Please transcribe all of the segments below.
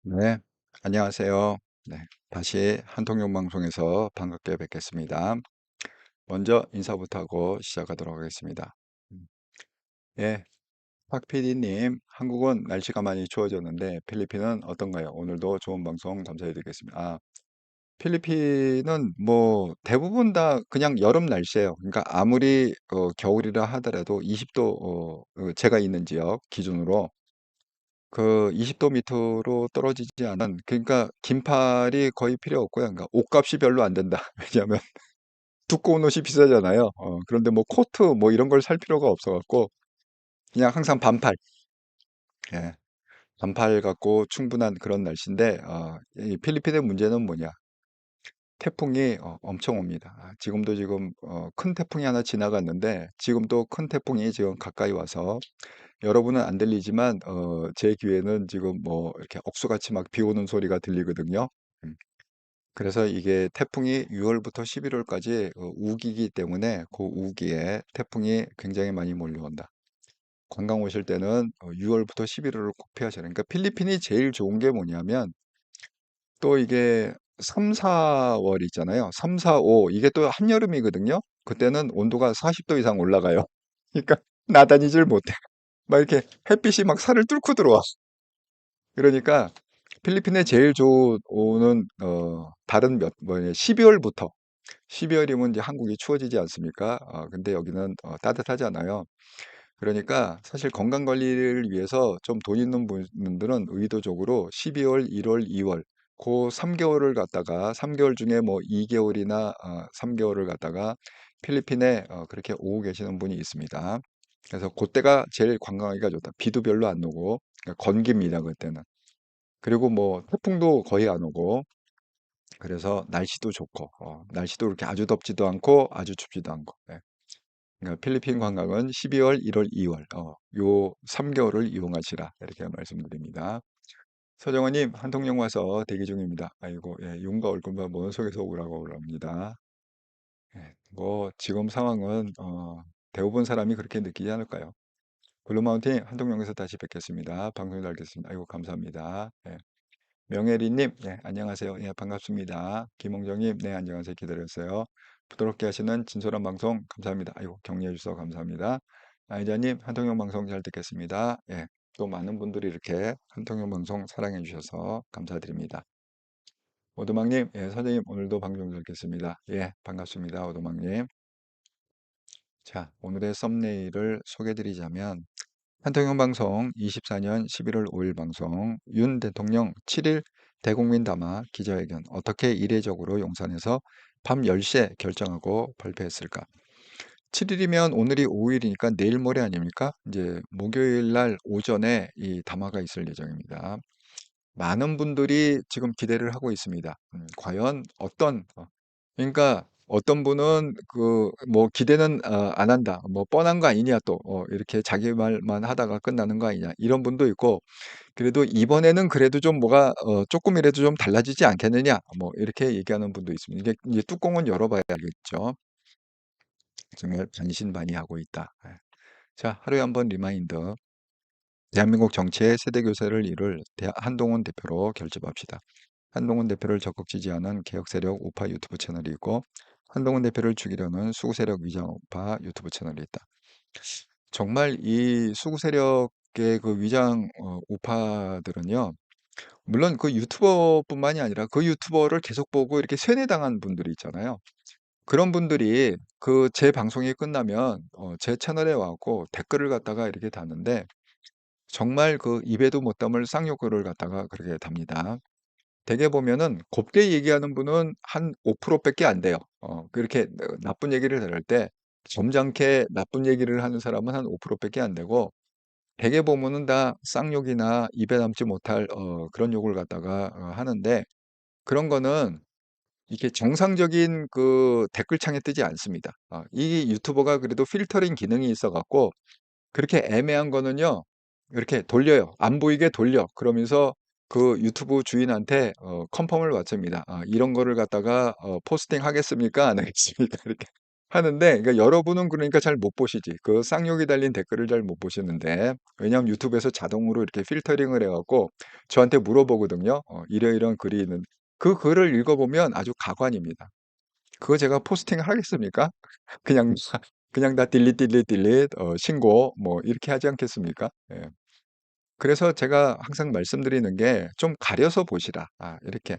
네, 안녕하세요. 네, 다시 한통용 방송에서 반갑게 뵙겠습니다. 먼저 인사부터 하고 시작하도록 하겠습니다. 음, 예, 박 PD님, 한국은 날씨가 많이 추워졌는데 필리핀은 어떤가요? 오늘도 좋은 방송 감사드리겠습니다. 필리핀은 뭐 대부분 다 그냥 여름 날씨예요. 그러니까 아무리 겨울이라 하더라도 20도, 제가 있는 지역 기준으로 그 20도 밑으로 떨어지지 않은, 그러니까 긴팔이 거의 필요 없고요. 그러니까 옷값이 별로 안 된다. 왜냐하면 두꺼운 옷이 비싸잖아요. 그런데 뭐 코트 뭐 이런 걸 살 필요가 없어갖고 그냥 항상 반팔, 예, 반팔 갖고 충분한 그런 날씨인데, 이 필리핀의 문제는 뭐냐? 태풍이 엄청 옵니다. 지금 큰 태풍이 하나 지나갔는데 지금도 큰 태풍이 지금 가까이 와서 여러분은 안 들리지만 제 귀에는 지금 뭐 이렇게 억수같이 막 비 오는 소리가 들리거든요. 음, 그래서 이게 태풍이 6월부터 11월까지 우기이기 때문에 그 우기에 태풍이 굉장히 많이 몰려온다. 관광 오실 때는 6월부터 11월을 꼭 피하셔야 돼요. 그러니까 필리핀이 제일 좋은 게 뭐냐면 또 이게 3, 4월 있잖아요. 3, 4, 5 이게 또 한여름이거든요. 그때는 온도가 40도 이상 올라가요. 그러니까 나다니질 못해. 막 이렇게 햇빛이 막 살을 뚫고 들어와. 그러니까 필리핀에 제일 좋은 다른 몇 뭐냐 12월부터 12월이면 이제 한국이 추워지지 않습니까? 근데 여기는 따뜻하잖아요. 그러니까 사실 건강 관리를 위해서 좀 돈 있는 분들은 의도적으로 12월, 1월, 2월 그 3개월을 갖다가 3개월 중에 뭐 2개월이나 3개월을 갖다가 필리핀에 그렇게 오고 계시는 분이 있습니다. 그래서 그때가 제일 관광하기가 좋다. 비도 별로 안 오고 그러니까 건기입니다, 그때는. 그리고 뭐 태풍도 거의 안 오고 그래서 날씨도 좋고 날씨도 그렇게 아주 덥지도 않고 아주 춥지도 않고. 예. 그러니까 필리핀 관광은 12월, 1월, 2월 요 3개월을 이용하시라 이렇게 말씀드립니다. 서정원님 한통령 와서 대기 중입니다. 아이고 예, 윤과 얼굴만 먼 속에서 오라고 그럽니다. 예, 뭐 지금 상황은 대부분 사람이 그렇게 느끼지 않을까요? 블루마운틴 한통령에서 다시 뵙겠습니다. 방송 잘 듣겠습니다. 아이고 감사합니다. 예. 명혜리님, 네, 안녕하세요. 예, 반갑습니다. 김홍정님, 네, 안녕하세요. 기다렸어요. 부드럽게 하시는 진솔한 방송 감사합니다. 아이고, 격려해 주셔서 감사합니다. 아이자님, 한통형 방송 잘 듣겠습니다. 예, 또 많은 분들이 이렇게 한통형 방송 사랑해 주셔서 감사드립니다. 오도막님, 예, 선생님, 오늘도 방송 잘 듣겠습니다. 예, 반갑습니다. 오도막님. 자, 오늘의 썸네일을 소개해 드리자면, 한통형 방송 24년 11월 5일 방송 윤 대통령 7일 대국민 담화 기자회견 어떻게 이례적으로 용산에서 밤 10시에 결정하고 발표했을까? 7일이면 오늘이 5일이니까 내일 모레 아닙니까? 이제 목요일 날 오전에 이 담화가 있을 예정입니다. 많은 분들이 지금 기대를 하고 있습니다. 과연 그러니까 어떤 분은 그 뭐 기대는 안 한다. 뭐 뻔한 거 아니냐 또 이렇게 자기 말만 하다가 끝나는 거 아니냐. 이런 분도 있고 그래도 이번에는 그래도 좀 뭐가 조금이라도 좀 달라지지 않겠느냐. 뭐 이렇게 얘기하는 분도 있습니다. 이게 이제 뚜껑은 열어봐야 알겠죠. 정말 반신반의하고 있다. 예. 자, 하루에 한번 리마인더. 대한민국 정치의 세대 교체를 이룰 한동훈 대표로 결집합시다. 한동훈 대표를 적극 지지하는 개혁 세력 우파 유튜브 채널이 있고 한동훈 대표를 죽이려는 수구 세력 위장 우파 유튜브 채널이 있다. 정말 이 수구 세력의 그 위장 우파들은요. 물론 그 유튜버뿐만이 아니라 그 유튜버를 계속 보고 이렇게 세뇌당한 분들이 있잖아요. 그런 분들이 그 제 방송이 끝나면 제 채널에 와갖고 댓글을 갖다가 이렇게 다는데 정말 그 입에도 못 담을 쌍욕을 갖다가 그렇게 답니다. 대개 보면은 곱게 얘기하는 분은 한 5%밖에 안 돼요. 그렇게 나쁜 얘기를 들을 때 점잖게 나쁜 얘기를 하는 사람은 한 5%밖에 안 되고, 대개 보면은 다 쌍욕이나 입에 담지 못할 그런 욕을 갖다가 하는데, 그런 거는 이게 정상적인 그 댓글창에 뜨지 않습니다. 이 유튜버가 그래도 필터링 기능이 있어 갖고 그렇게 애매한 거는요, 이렇게 돌려요. 안 보이게 돌려. 그러면서 그 유튜브 주인한테 컨펌을 받습니다. 이런 거를 갖다가 포스팅 하겠습니까? 안 하겠습니까? 이렇게 하는데, 그러니까 여러분은 그러니까 잘 못 보시지. 그 쌍욕이 달린 댓글을 잘 못 보시는데, 왜냐하면 유튜브에서 자동으로 이렇게 필터링을 해갖고 저한테 물어보거든요. 이러이러한 글이 있는, 그 글을 읽어보면 아주 가관입니다. 그거 제가 포스팅 하겠습니까? 그냥 그냥 다 딜릿 딜릿 딜릿 신고 뭐 이렇게 하지 않겠습니까? 예. 그래서 제가 항상 말씀드리는 게 좀 가려서 보시라. 이렇게.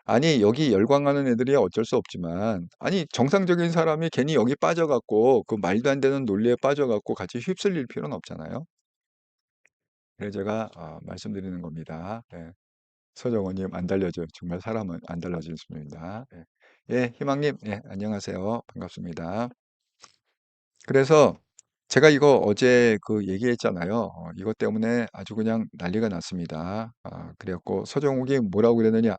아니 여기 열광하는 애들이 어쩔 수 없지만, 아니 정상적인 사람이 괜히 여기 빠져 갖고 그 말도 안 되는 논리에 빠져 갖고 같이 휩쓸릴 필요는 없잖아요. 그래서 제가 말씀드리는 겁니다. 예. 서정원님 안 달려줘요. 정말 사람은 안 달라지십니다. 예. 예, 희망님, 예, 안녕하세요. 반갑습니다. 그래서 제가 이거 어제 그 얘기했잖아요. 이것 때문에 아주 그냥 난리가 났습니다. 그래갖고 서정욱이 뭐라고 그랬느냐.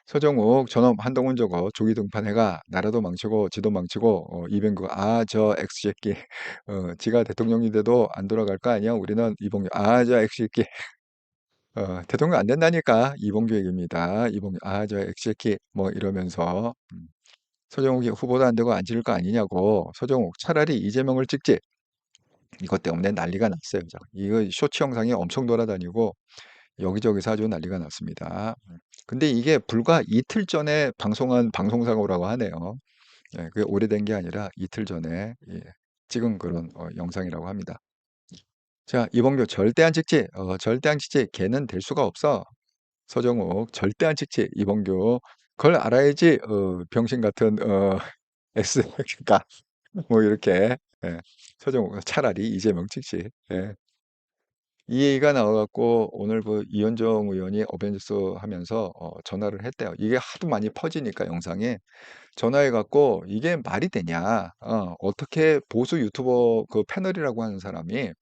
서정욱 저놈 한동훈 저거 조기 등판해가 나라도 망치고 지도 망치고 이병구 저 X새끼 지가 대통령이 돼도 안 돌아갈 거 아니야. 우리는 이봉규 저 X새끼 대통령 안 된다니까. 이봉규 얘기입니다. 이봉규 저 X새끼 뭐 이러면서 서정욱이 후보도 안 되고 안 찍을 거 아니냐고. 서정욱 차라리 이재명을 찍지. 이것 때문에 난리가 났어요. 이거 쇼츠 영상이 엄청 돌아다니고 여기저기서 아주 난리가 났습니다. 근데 이게 불과 이틀 전에 방송한 방송사고라고 하네요. 예, 그게 오래된 게 아니라 이틀 전에 예, 찍은 그런 영상이라고 합니다. 자, 이봉규 절대 안 찍지. 절대 안 찍지. 걔는 될 수가 없어. 서정욱 절대 안 찍지. 이봉규 그걸 알아야지. 병신 같은 X가 뭐 이렇게 예, 서정욱 차라리 이재명 찍지. 예. 이 얘기가 나와갖고 오늘 그 이현정 의원이 어벤져스 하면서 전화를 했대요. 이게 하도 많이 퍼지니까 영상에 전화해갖고 이게 말이 되냐? 어떻게 보수 유튜버 그 패널이라고 하는 사람이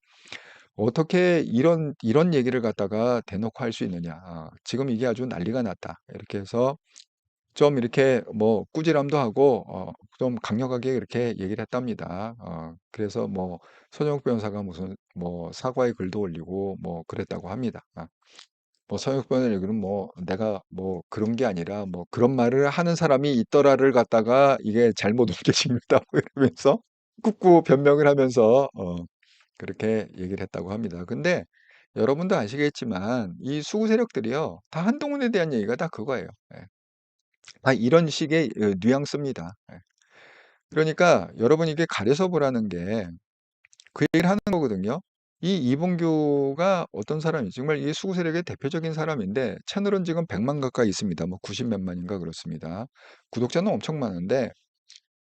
어떻게 이런 얘기를 갖다가 대놓고 할 수 있느냐? 지금 이게 아주 난리가 났다. 이렇게 해서 좀 이렇게 뭐 꾸지람도 하고 좀 강력하게 이렇게 얘기를 했답니다. 그래서 뭐 손영욱 변호사가 무슨 뭐 사과의 글도 올리고 뭐 그랬다고 합니다. 뭐 손영욱 변호사 얘기는 뭐 내가 뭐 그런 게 아니라 뭐 그런 말을 하는 사람이 있더라를 갖다가 이게 잘못 옮겨집니다. 이러면서 꾹꾹 변명을 하면서 그렇게 얘기를 했다고 합니다. 근데 여러분도 아시겠지만 이 수구 세력들이요 다 한동훈에 대한 얘기가 다 그거예요. 예. 이런 식의 뉘앙스입니다. 예. 그러니까 여러분 이게 가려서 보라는 게 그 얘기를 하는 거거든요. 이 이봉규가 어떤 사람이 정말 이 수구 세력의 대표적인 사람인데 채널은 지금 100만 가까이 있습니다. 뭐 90 몇 만인가 그렇습니다. 구독자는 엄청 많은데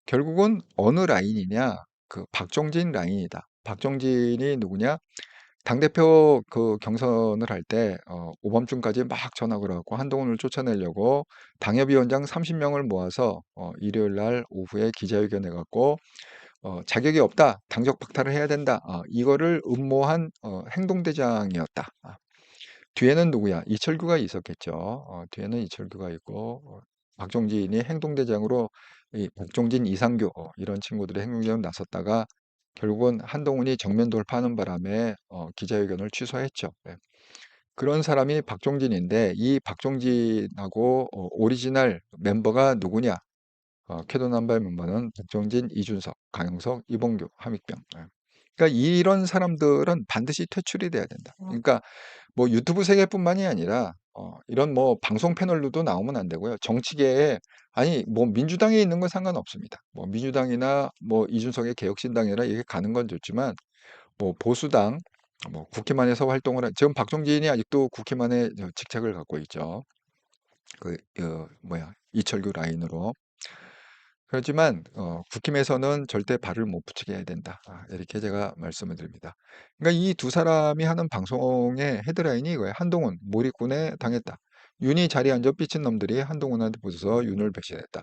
결국은 어느 라인이냐? 그 박종진 라인이다. 박종진이 누구냐? 당대표 그 경선을 할 때 오밤중까지 막 전화 걸어갖고 한동훈을 쫓아내려고 당협위원장 30명을 모아서 일요일 날 오후에 기자회견 해갖고 자격이 없다, 당적 박탈을 해야 된다, 이거를 음모한 행동대장이었다. 뒤에는 누구야? 이철규가 있었겠죠. 뒤에는 이철규가 있고 박종진이 행동대장으로 이 박종진, 이상규 이런 친구들이 행동대장으로 나섰다가 결국은 한동훈이 정면 돌파하는 바람에 기자회견을 취소했죠. 네. 그런 사람이 박종진인데 이 박종진하고 오리지널 멤버가 누구냐? 캐논 남발 멤버는 박종진, 이준석, 강용석, 이봉규, 함익병. 예. 그러니까 이런 사람들은 반드시 퇴출이 돼야 된다. 그러니까 뭐 유튜브 세계뿐만이 아니라 이런 뭐 방송 패널로도 나오면 안 되고요. 정치계에 아니 뭐 민주당에 있는 건 상관없습니다. 뭐 민주당이나 뭐 이준석의 개혁신당이나 이게 가는 건 좋지만 뭐 보수당 뭐 국힘안에서 활동을 지금 박종진이 아직도 국힘안에 직책을 갖고 있죠. 그 뭐야 이철규 라인으로. 그렇지만 국힘에서는 절대 발을 못 붙이게 해야 된다. 이렇게 제가 말씀을 드립니다. 그러니까 이 두 사람이 하는 방송의 헤드라인이 이거예요. 한동훈 몰입군에 당했다. 윤이 자리에 앉아 삐친 놈들이 한동훈한테 부서서 윤을 배신했다.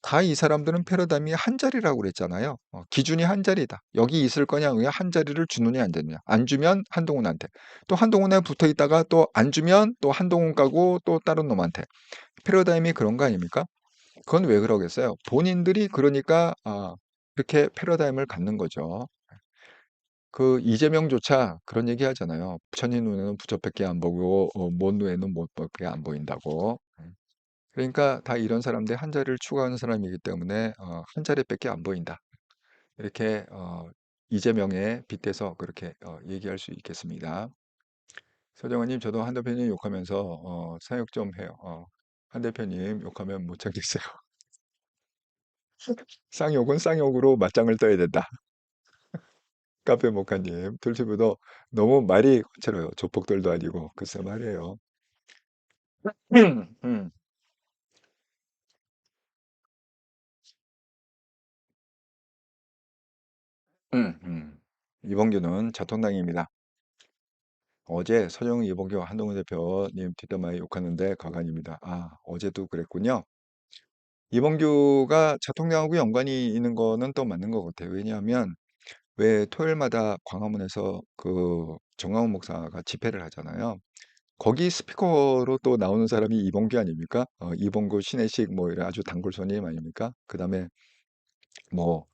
다 이 사람들은 패러다임이 한 자리라고 그랬잖아요. 기준이 한 자리다. 여기 있을 거냐, 왜 한 자리를 주느냐, 안 주느냐. 안 주면 한동훈한테. 또 한동훈에 붙어 있다가 또 안 주면 또 한동훈 까고 또 다른 놈한테. 패러다임이 그런 거 아닙니까? 그건 왜 그러겠어요? 본인들이 그러니까 그렇게 패러다임을 갖는 거죠. 그 이재명조차 그런 얘기 하잖아요. 부처님 눈에는 부처밖에 안 보고 먼 눈에는 못밖에 안 보인다고. 그러니까 다 이런 사람들 한 자리를 추구하는 사람이기 때문에 한 자리밖에 안 보인다. 이렇게 이재명에 빗대서 그렇게 얘기할 수 있겠습니다. 서정원님, 저도 한 대표님 욕하면서 사역 좀 해요. 한 대표님 욕하면 못 참겠어요. 쌍욕은 쌍욕으로 맞짱을 떠야 된다. 카페 모카님, tul티브도 너무 말이 거칠어요. 조폭들도 아니고 글쎄 말이에요. 음, 이봉규는 자통당입니다. 어제 서정은 이봉규 한동훈 대표님 뒷담화에 욕하는데 가관입니다. 어제도 그랬군요. 이봉규가 자통령하고 연관이 있는 거는 또 맞는 것 같아요. 왜냐하면 왜 토요일마다 광화문에서 그 정광훈 목사가 집회를 하잖아요. 거기 스피커로 또 나오는 사람이 이봉규 아닙니까? 이봉규, 신혜식 뭐 이런 아주 단골 손님 아닙니까? 그다음에 뭐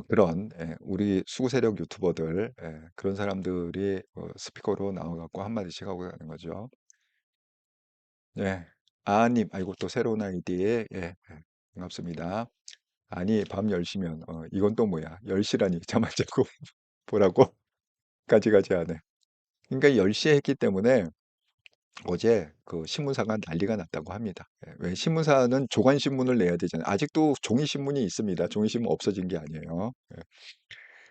그런 우리 수구 세력 유튜버들 그런 사람들이 스피커로 나와갖고 한마디씩 하고 가는 거죠. 예. 아님, 아이고 또 새로운 아이디에 반갑습니다. 아니 밤 10시면 이건 또 뭐야? 10시라니 잠 안 자고 보라고? 까지까지 하네. 그러니까 10시에 했기 때문에 어제 그 신문사가 난리가 났다고 합니다. 왜 신문사는 조간 신문을 내야 되잖아요. 아직도 종이 신문이 있습니다. 종이 신문 없어진 게 아니에요.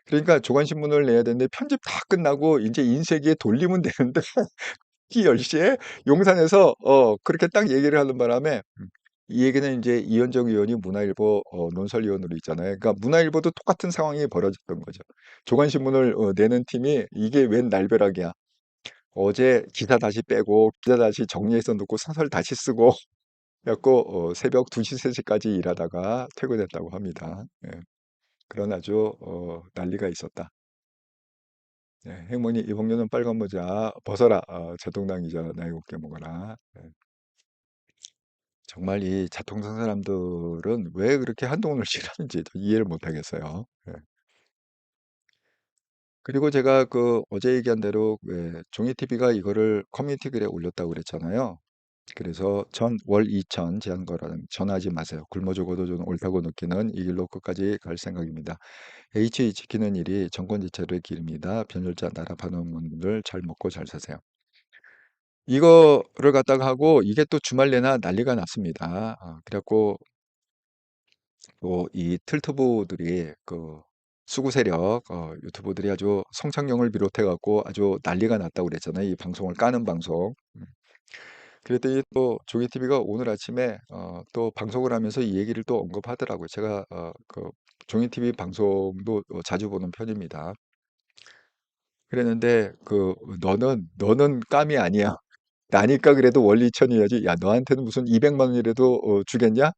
그러니까 조간 신문을 내야 되는데 편집 다 끝나고 이제 인쇄기에 돌리면 되는데 이 10시에 용산에서 그렇게 딱 얘기를 하는 바람에 이 얘기는 이제 이현정 의원이 문화일보 논설위원으로 있잖아요. 그러니까 문화일보도 똑같은 상황이 벌어졌던 거죠. 조간 신문을 내는 팀이 이게 웬 날벼락이야. 어제 기사 다시 빼고 기사 다시 정리해서 놓고 사설 다시 쓰고 그래갖고 새벽 2시, 3시까지 일하다가 퇴근했다고 합니다. 그런 아주 난리가 있었다. 행모니 이봉규는 빨간 모자 벗어라. 자동당이자 나이 곱게 먹어라. 정말 이 자통상 사람들은 왜 그렇게 한동훈을 싫어하는지 이해를 못 하겠어요. 그리고 제가 그 어제 얘기한 대로 왜 종이 TV가 이거를 커뮤니티 글에 올렸다고 그랬잖아요. 그래서 전 월 2천 제한 거라는 전하지 마세요. 굶어 죽어도 좀 옳다고 느끼는 이 길로 끝까지 갈 생각입니다. H 지키는 일이 정권 지체의 길입니다. 변절자 나라 반원분들 잘 먹고 잘 사세요. 이거를 갖다가 하고 이게 또 주말 내나 난리가 났습니다. 그래갖고 또 이 틀트부들이 그 수구 세력 유튜버들이 아주 성창경을 비롯해 갖고 아주 난리가 났다고 그랬잖아요. 이 방송을 까는 방송. 그랬더니 또 조기 TV가 오늘 아침에 또 방송을 하면서 이 얘기를 또 언급하더라고요. 제가 그 종이 TV 방송도 자주 보는 편입니다. 그랬는데 그 너는 깜이 아니야. 나니까 그래도 원리 2천이야지. 야, 너한테는 무슨 200만 원이라도 주겠냐?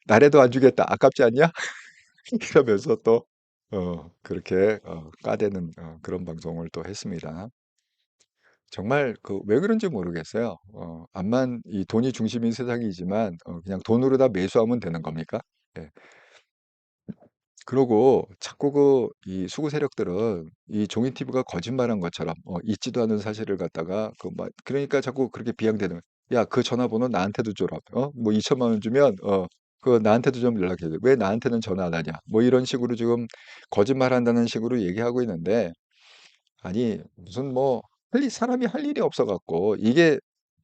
나래도 안 주겠다. 아깝지 않냐? 이러면서 또 그렇게 까대는 그런 방송을 또 했습니다. 정말 그 왜 그런지 모르겠어요. 암만 이 돈이 중심인 세상이지만 그냥 돈으로 다 매수하면 되는 겁니까? 예. 그러고 자꾸 그 이 수구 세력들은 이 종이 TV가 거짓말한 것처럼 있지도 않은 사실을 갖다가 그 막 그러니까 자꾸 그렇게 비양되는 거야. 야, 그 전화번호 나한테도 줘라. 뭐 2천만 원 주면 그 나한테도 좀 연락해 줘. 왜 나한테는 전화 안 하냐? 뭐 이런 식으로 지금 거짓말한다는 식으로 얘기하고 있는데 아니 무슨 뭐 사람이 할 일이 없어 갖고 이게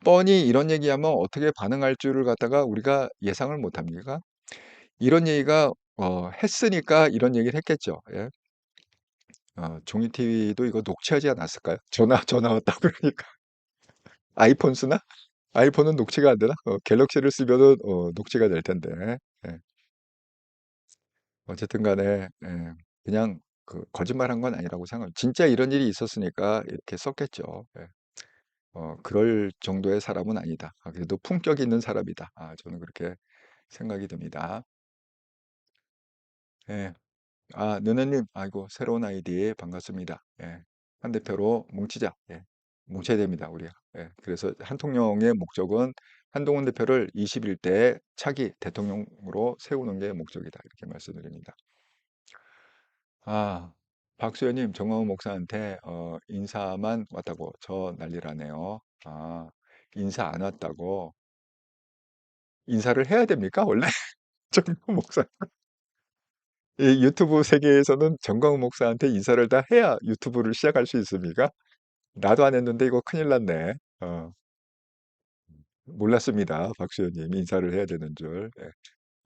뻔히 이런 얘기하면 어떻게 반응할 줄을 갖다가 우리가 예상을 못 합니까? 이런 얘기가 했으니까 이런 얘기를 했겠죠. 예. 종이 TV도 이거 녹취하지 않았을까요? 전화 왔다 그러니까 아이폰 쓰나? 아이폰은 녹취가 안 되나? 갤럭시를 쓰면은 녹취가 될 텐데. 예. 어쨌든 간에 그냥 그 거짓말한 건 아니라고 생각해요. 진짜 이런 일이 있었으니까 이렇게 썼겠죠. 예. 그럴 정도의 사람은 아니다. 그래도 품격 있는 사람이다. 저는 그렇게 생각이 듭니다. 예. 느느님, 아이고, 새로운 아이디 반갑습니다. 예. 한 대표로 뭉치자. 예. 뭉쳐야 됩니다, 우리가. 예. 그래서 한통령의 목적은 한동훈 대표를 21대 차기 대통령으로 세우는 게 목적이다. 이렇게 말씀드립니다. 아, 박수현님, 정광훈 목사한테 인사만 왔다고 저 난리라네요. 인사 안 왔다고. 인사를 해야 됩니까, 원래? 정광훈 목사. 이 유튜브 세계에서는 정광훈 목사한테 인사를 다 해야 유튜브를 시작할 수 있습니까? 나도 안 했는데 이거 큰일 났네. 몰랐습니다. 박수현님 인사를 해야 되는 줄. 예.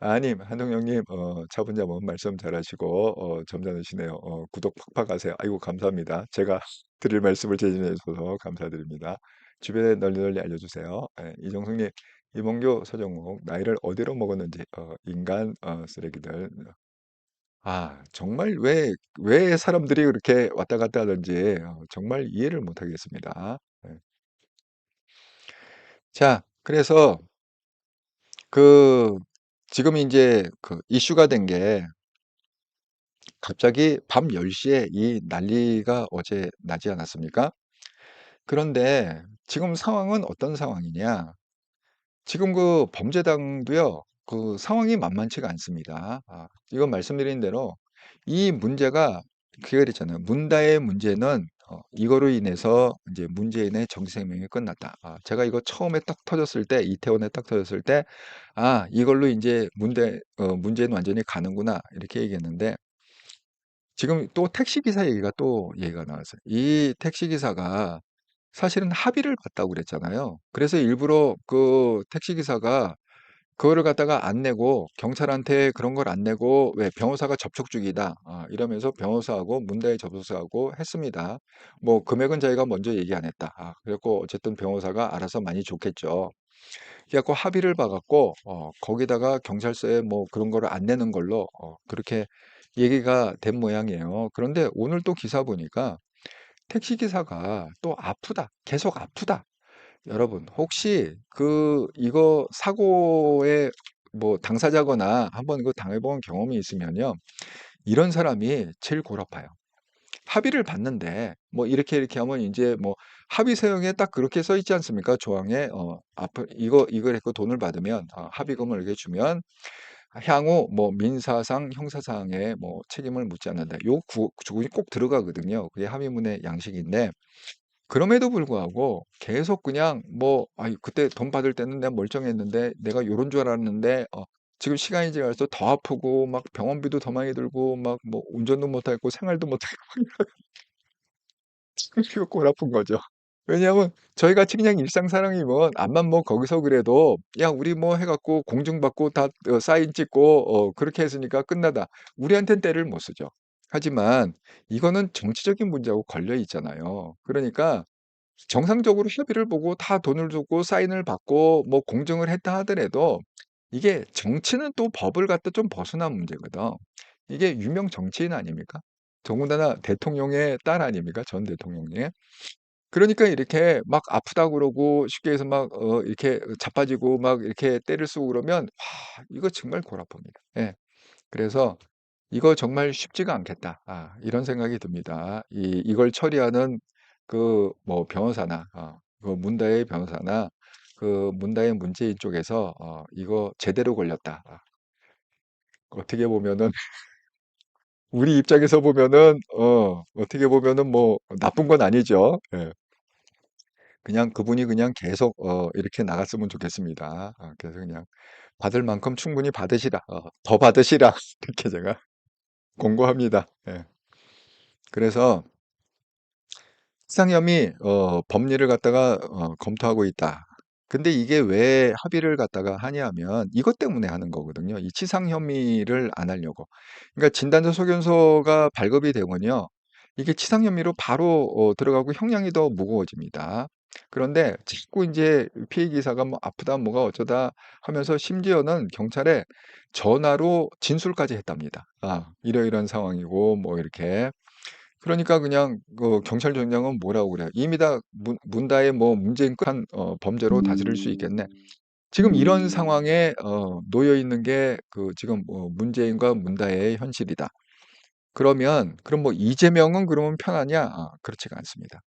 아님, 한동영님, 차분자분 말씀 잘하시고, 점잖으시네요. 구독 팍팍 하세요. 아이고, 감사합니다. 제가 드릴 말씀을 제시해 주셔서 감사드립니다. 주변에 널리 널리 알려주세요. 예, 이정숙님, 이몽규, 서정욱, 나이를 어디로 먹었는지, 인간, 쓰레기들. 정말 왜 사람들이 그렇게 왔다 갔다 하는지, 정말 이해를 못 하겠습니다. 예. 자, 그래서, 그, 지금 이제 그 이슈가 된 게, 갑자기 밤 10시에 이 난리가 어제 나지 않았습니까? 그런데 지금 상황은 어떤 상황이냐? 지금 그 범죄당도요, 그 상황이 만만치가 않습니다. 이건 말씀드린 대로 이 문제가 그게 그랬잖아요. 문다의 문제는 이거로 인해서 이제 문재인의 정치 생명이 끝났다. 제가 이거 처음에 딱 터졌을 때, 이태원에 딱 터졌을 때, 이걸로 이제 문재인 완전히 가는구나. 이렇게 얘기했는데, 지금 또 택시기사 얘기가 또 얘기가 나왔어요. 이 택시기사가 사실은 합의를 봤다고 그랬잖아요. 그래서 일부러 그 택시기사가 그거를 갖다가 안 내고 경찰한테 그런 걸 안 내고 왜 변호사가 접촉 중이다. 이러면서 변호사하고 문다에 접촉하고 했습니다. 뭐 금액은 저희가 먼저 얘기 안 했다. 그래갖고 어쨌든 변호사가 알아서 많이 줬겠죠. 그래갖고 합의를 봐갖고 거기다가 경찰서에 뭐 그런 거를 안 내는 걸로 그렇게 얘기가 된 모양이에요. 그런데 오늘 또 기사 보니까 택시 기사가 또 아프다. 계속 아프다. 여러분, 혹시 이거 사고의 뭐 당사자거나 한번 이거 당해본 경험이 있으면요. 이런 사람이 제일 골 아파요. 합의를 봤는데 뭐 이렇게 하면 이제 뭐 합의 사용에 딱 그렇게 써 있지 않습니까? 조항에 앞으로 이걸 했고 돈을 받으면 합의금을 이렇게 주면 향후 뭐 민사상 형사상의 뭐 책임을 묻지 않는다. 요 구문이 꼭 들어가거든요. 그게 합의문의 양식인데 그럼에도 불구하고 계속 그냥 뭐 그때 돈 받을 때는 내가 멀쩡했는데 내가 요런 줄 알았는데 지금 시간이 지나서 더 아프고 막 병원비도 더 많이 들고 막 뭐 운전도 못하고 생활도 못하고 이거 골 아픈 거죠. 왜냐하면 저희 같이 그냥 일상사람이면 암만 뭐 거기서 그래도 야 우리 뭐 해갖고 공증받고 다 사인 찍고 그렇게 했으니까 끝나다. 우리한텐 때를 못 쓰죠. 하지만 이거는 정치적인 문제하고 걸려 있잖아요. 그러니까 정상적으로 협의를 보고 다 돈을 주고 사인을 받고 뭐 공증을 했다 하더라도 이게 정치는 또 법을 갖다 좀 벗어난 문제거든. 이게 유명 정치인 아닙니까? 더군다나 대통령의 딸 아닙니까? 전 대통령의. 그러니까 이렇게 막 아프다고 그러고 쉽게 해서 막 이렇게 자빠지고 막 이렇게 때를 쓰고 그러면 이거 정말 골 아픕니다. 예. 그래서 '이거 정말 쉽지가 않겠다.' 이런 생각이 듭니다. 이걸 처리하는 그 뭐 변호사나 그 문다의 변호사나 그 문다의 문재인 쪽에서 '이거 제대로 걸렸다.' 어떻게 보면은 우리 입장에서 보면은 어떻게 보면은 뭐 나쁜 건 아니죠. 예. 그냥 그분이 그냥 계속 이렇게 나갔으면 좋겠습니다. 그래서 그냥 받을 만큼 충분히 받으시라. 더 받으시라. 이렇게 제가 공고합니다. 예. 그래서 상염이 법리를 갖다가 검토하고 있다. 근데 이게 왜 합의를 갖다가 하냐면 이것 때문에 하는 거거든요. 이 치상 혐의를 안 하려고. 그러니까 진단서 소견서가 발급이 되면요. 이게 치상 혐의로 바로 들어가고 형량이 더 무거워집니다. 그런데 자꾸 이제 피해 기사가 뭐 아프다 뭐가 어쩌다 하면서 심지어는 경찰에 전화로 진술까지 했답니다. 아, 이러이러한 상황이고 뭐 이렇게. 그러니까 그냥 그 경찰청장은 뭐라고 그래요? 이미 다 문다의 뭐 문재인 끝한 범죄로 다스릴 수 있겠네. 지금 이런 상황에 놓여 있는 게 그 지금 문재인과 문다의 현실이다. 그럼 뭐 이재명은 그러면 편하냐? 그렇지가 않습니다.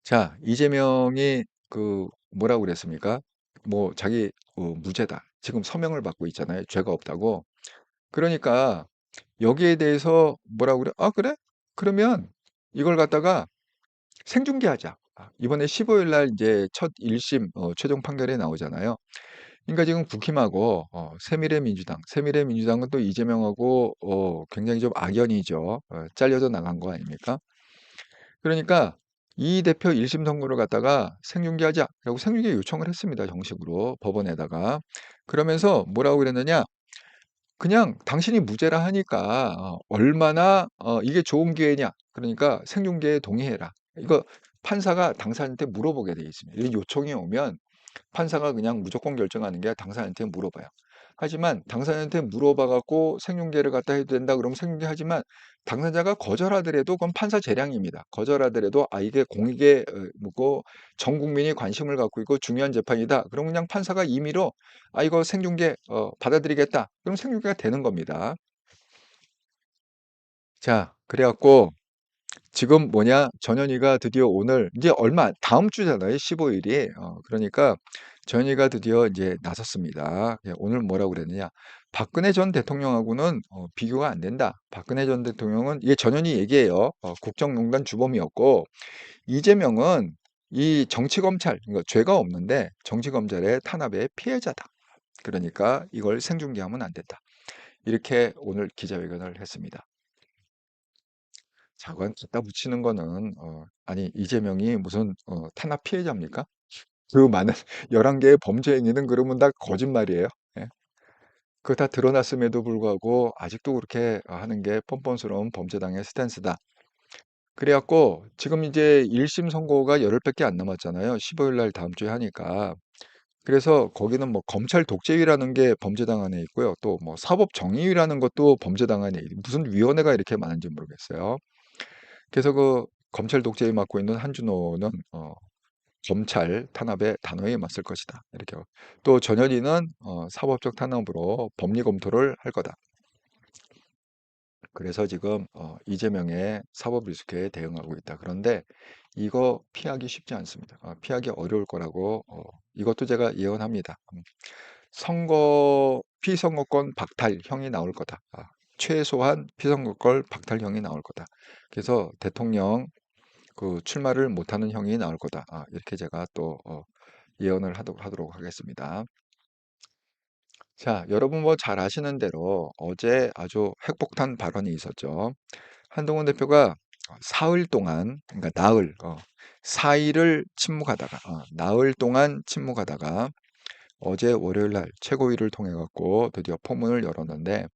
자, 이재명이 그 뭐라고 그랬습니까? 뭐 자기 무죄다. 지금 서명을 받고 있잖아요. 죄가 없다고. 그러니까 여기에 대해서 뭐라고 그래? 아, 그래? 그러면 이걸 갖다가 생중계하자. 이번에 15일 날 이제 첫 1심 최종 판결이 나오잖아요. 그러니까 지금 국힘하고 새미래민주당은 또 이재명하고 굉장히 좀 악연이죠. 잘려져 나간 거 아닙니까? 그러니까 이 대표 1심 선고를 갖다가 생중계하자라고 생중계 요청을 했습니다. 정식으로 법원에다가. 그러면서 뭐라고 그랬느냐? 그냥 당신이 무죄라 하니까 얼마나 이게 좋은 기회냐. 그러니까 생중계에 동의해라. 이거 판사가 당사자한테 물어보게 돼 있습니다. 이 요청이 오면 판사가 그냥 무조건 결정하는 게 당사자한테 물어봐요. 하지만 당사자한테 물어봐 갖고 생중계를 갖다 해도 된다 그러면 생중계하지만 당사자가 거절하더라도 그건 판사 재량입니다. 거절하더라도 이게 공익에 묻고 전 국민이 관심을 갖고 있고 중요한 재판이다. 그럼 그냥 판사가 임의로 이거 생중계 받아들이겠다. 그럼 생중계가 되는 겁니다. 자, 그래갖고 지금 뭐냐? 전현희가 드디어 오늘 이제 얼마 다음 주잖아요. 15일이. 그러니까 전현희가 드디어 이제 나섰습니다. 오늘 뭐라고 그랬느냐? 박근혜 전 대통령하고는 비교가 안 된다. 박근혜 전 대통령은 이게 전현희 얘기예요. 국정농단 주범이었고 이재명은 이 정치검찰, 그러니까 죄가 없는데 정치검찰의 탄압의 피해자다. 그러니까 이걸 생중계하면 안 된다. 이렇게 오늘 기자회견을 했습니다. 자관 갖다 붙이는 거는 아니 이재명이 무슨 탄압 피해자입니까? 그 많은 11개의 범죄 행위는 그러면 다 거짓말이에요. 예. 그거 다 드러났음에도 불구하고 아직도 그렇게 하는 게 뻔뻔스러운 범죄당의 스탠스다. 그래 갖고 지금 이제 1심 선고가 열흘밖에 안 남았잖아요. 15일 날 다음 주에 하니까. 그래서 거기는 뭐 검찰 독재위라는 게 범죄당 안에 있고요. 또 뭐 사법정의위라는 것도 범죄당 안에 무슨 위원회가 이렇게 많은지 모르겠어요. 그래서 그 검찰 독재에 맡고 있는 한준호는 검찰 탄압에 단호히 맞설 것이다. 이렇게 또 전현희는 사법적 탄압으로 법리 검토를 할 거다. 그래서 지금 이재명의 사법 리스크에 대응하고 있다. 그런데 이거 피하기 쉽지 않습니다. 피하기 어려울 거라고 이것도 제가 예언합니다. 피선거권 박탈형이 나올 거다. 최소한 피선거권 박탈형이 나올 거다. 그래서 대통령 그 출마를 못하는 형이 나올 거다. 이렇게 제가 또 예언을 하도록 하겠습니다. 자, 여러분 뭐 잘 아시는 대로 어제 아주 핵폭탄 발언이 있었죠. 한동훈 대표가 사흘 동안, 그러니까 사일을 침묵하다가, 나흘 동안 침묵하다가 어제 월요일 날 최고위를 통해 갖고 드디어 포문을 열었는데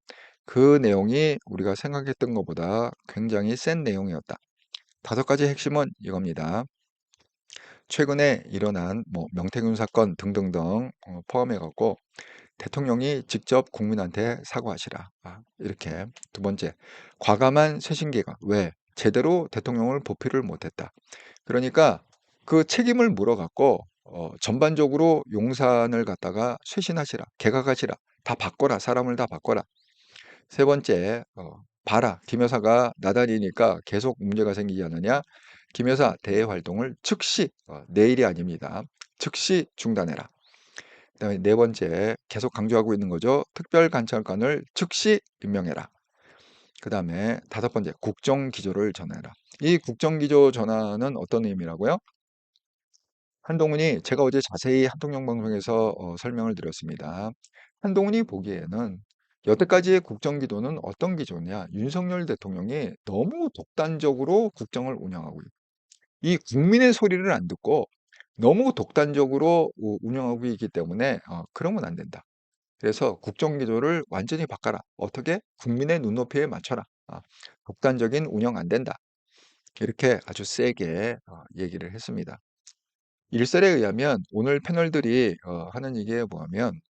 그 내용이 우리가 생각했던 것보다 굉장히 센 내용이었다. 5가지 핵심은 이겁니다. 최근에 일어난 뭐 명태균 사건 등등등 포함해 갖고 대통령이 직접 국민한테 사과하시라. 이렇게. 두 번째, 과감한 쇄신개각. 왜? 제대로 대통령을 보필을 못했다. 그러니까 그 책임을 물어갖고 전반적으로 용산을 갖다가 쇄신하시라. 개각하시라. 다 바꿔라. 사람을 다 바꿔라. 세 번째, 봐라. 김 여사가 나다니니까 계속 문제가 생기지 않느냐? 김 여사 대외 활동을 즉시, 내일이 아닙니다. 즉시 중단해라. 그다음에 네 번째, 계속 강조하고 있는 거죠. 특별관찰관을 즉시 임명해라. 그다음에 다섯 번째, 국정기조를 전해라. 이 국정기조 전환은 어떤 의미라고요? 한동훈이 제가 어제 자세히 한통령 방송에서 설명을 드렸습니다. 한동훈이 보기에는 여태까지의 국정기조는 어떤 기조냐? 윤석열 대통령이 너무 독단적으로 국정을 운영하고 있고 이 국민의 소리를 안 듣고 너무 독단적으로 운영하고 있기 때문에 그러면 안 된다. 그래서 국정기조를 완전히 바꿔라. 어떻게? 국민의 눈높이에 맞춰라. 독단적인 운영 안 된다. 이렇게 아주 세게 얘기를 했습니다. 일설에 의하면 오늘 패널들이 하는 얘기가 뭐냐면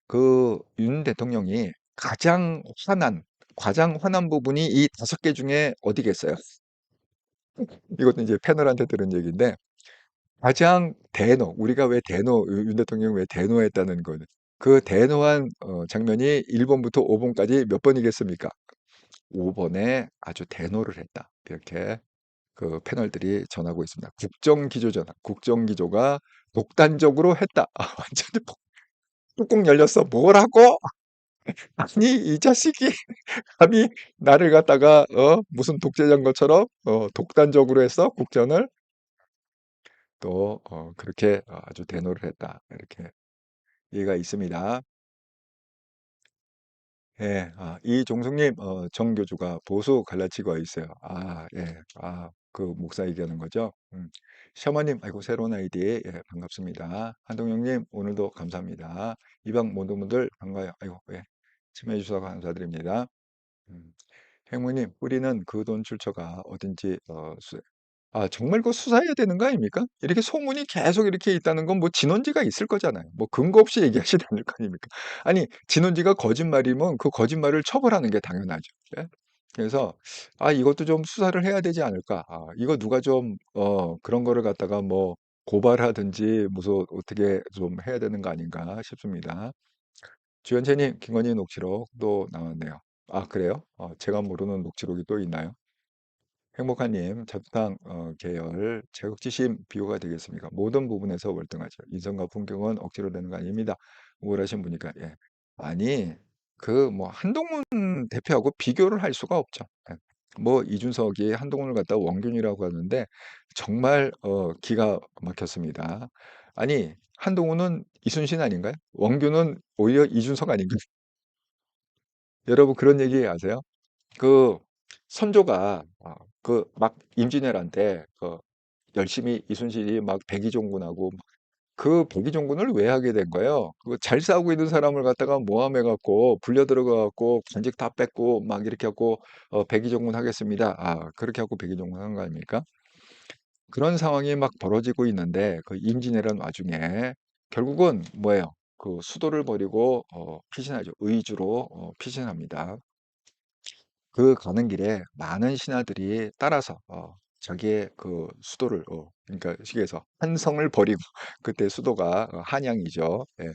그 윤 대통령이 가장 화난 부분이 이 5개 중에 어디겠어요? 이것도 이제 패널한테 들은 얘기인데 가장 우리가 왜 윤 대통령이 왜 대노했다는 거는 그 대노한 장면이 1번부터 5번까지 몇 번이겠습니까? 5번에 아주 대노를 했다. 이렇게 그 패널들이 전하고 있습니다. 국정기조가 독단적으로 했다. 완전히 뚜껑 열렸어. 뭐라고? 아니, 이 자식이 감히 나를 갖다가 무슨 독재자인 것처럼 독단적으로 했어? 국정을 또 그렇게 아주 대노를 했다. 이렇게 얘기가 있습니다. 예, 이종숙님, 정 교주가 보수 갈라치고 있어요. 예, 그 목사 얘기하는 거죠. 샤머님, 아이고, 새로운 아이디, 예, 반갑습니다. 한동영님, 오늘도 감사합니다. 이방 모든 분들 반가워요. 아이고, 예, 참여해 주셔서 감사드립니다. 음, 행무님, 우리는 그 돈 출처가 어딘지 정말 그거 수사해야 되는 거 아닙니까? 이렇게 소문이 계속 이렇게 있다는 건 뭐 진원지가 있을 거잖아요. 뭐 근거 없이 얘기하지 않을 거 아닙니까? 아니, 진원지가 거짓말이면 그 거짓말을 처벌하는 게 당연하죠. 예? 그래서 이것도 좀 수사를 해야 되지 않을까? 이거 누가 좀 그런 거를 갖다가 뭐 고발하든지 무슨 어떻게 좀 해야 되는 거 아닌가 싶습니다. 주연재님, 김건희 녹취록 또 나왔네요. 그래요? 제가 모르는 녹취록이 또 있나요? 행복한님, 자투탕 계열 제국지심 비호가 되겠습니까? 모든 부분에서 월등하죠. 인성과 품격은 억지로 되는 거 아닙니다. 우월하신 분이니까. 예. 아니, 그 뭐 한동훈 대표하고 비교를 할 수가 없죠. 예. 뭐 이준석이 한동훈을 갖다 원균이라고 하는데 정말 기가 막혔습니다. 아니, 한동훈은 이순신 아닌가요? 원균은 오히려 이준석 아닌가요? 여러분 그런 얘기 아세요? 그 선조가 그 막 임진왜란때 열심히 이순신이 막 백의종군하고 그 백의종군을 왜 하게 된 거예요? 그 잘 싸우고 있는 사람을 갖다가 모함해 갖고 불려 들어가 갖고 관직 다 뺏고 막 이렇게 하고 백의종군 하겠습니다. 그렇게 하고 백의종군 한 거 아닙니까? 그런 상황이 막 벌어지고 있는데 그 임진왜란 와중에 결국은 뭐예요? 그 수도를 버리고 피신하죠. 의주로 피신합니다. 그 가는 길에 많은 신하들이 따라서 자기의 그 수도를 그러니까 시기에서 한성을 버리고 그때 수도가 한양이죠. 예.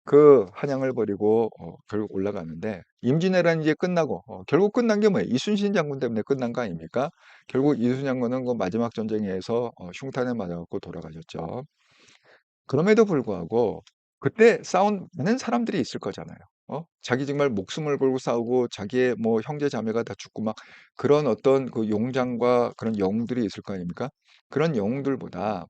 그 한양을 버리고 결국 올라가는데 임진왜란이 이제 끝나고 결국 끝난 게 뭐예요? 이순신 장군 때문에 끝난 거 아닙니까? 결국 이순신 장군은 그 마지막 전쟁에서 흉탄에 맞아갖고 돌아가셨죠. 그럼에도 불구하고 그때 싸운 많은 사람들이 있을 거잖아요. 자기 정말 목숨을 걸고 싸우고 자기의 뭐 형제 자매가 다 죽고 막 그런 어떤 그 용장과 그런 영웅들이 있을 거 아닙니까? 그런 영웅들보다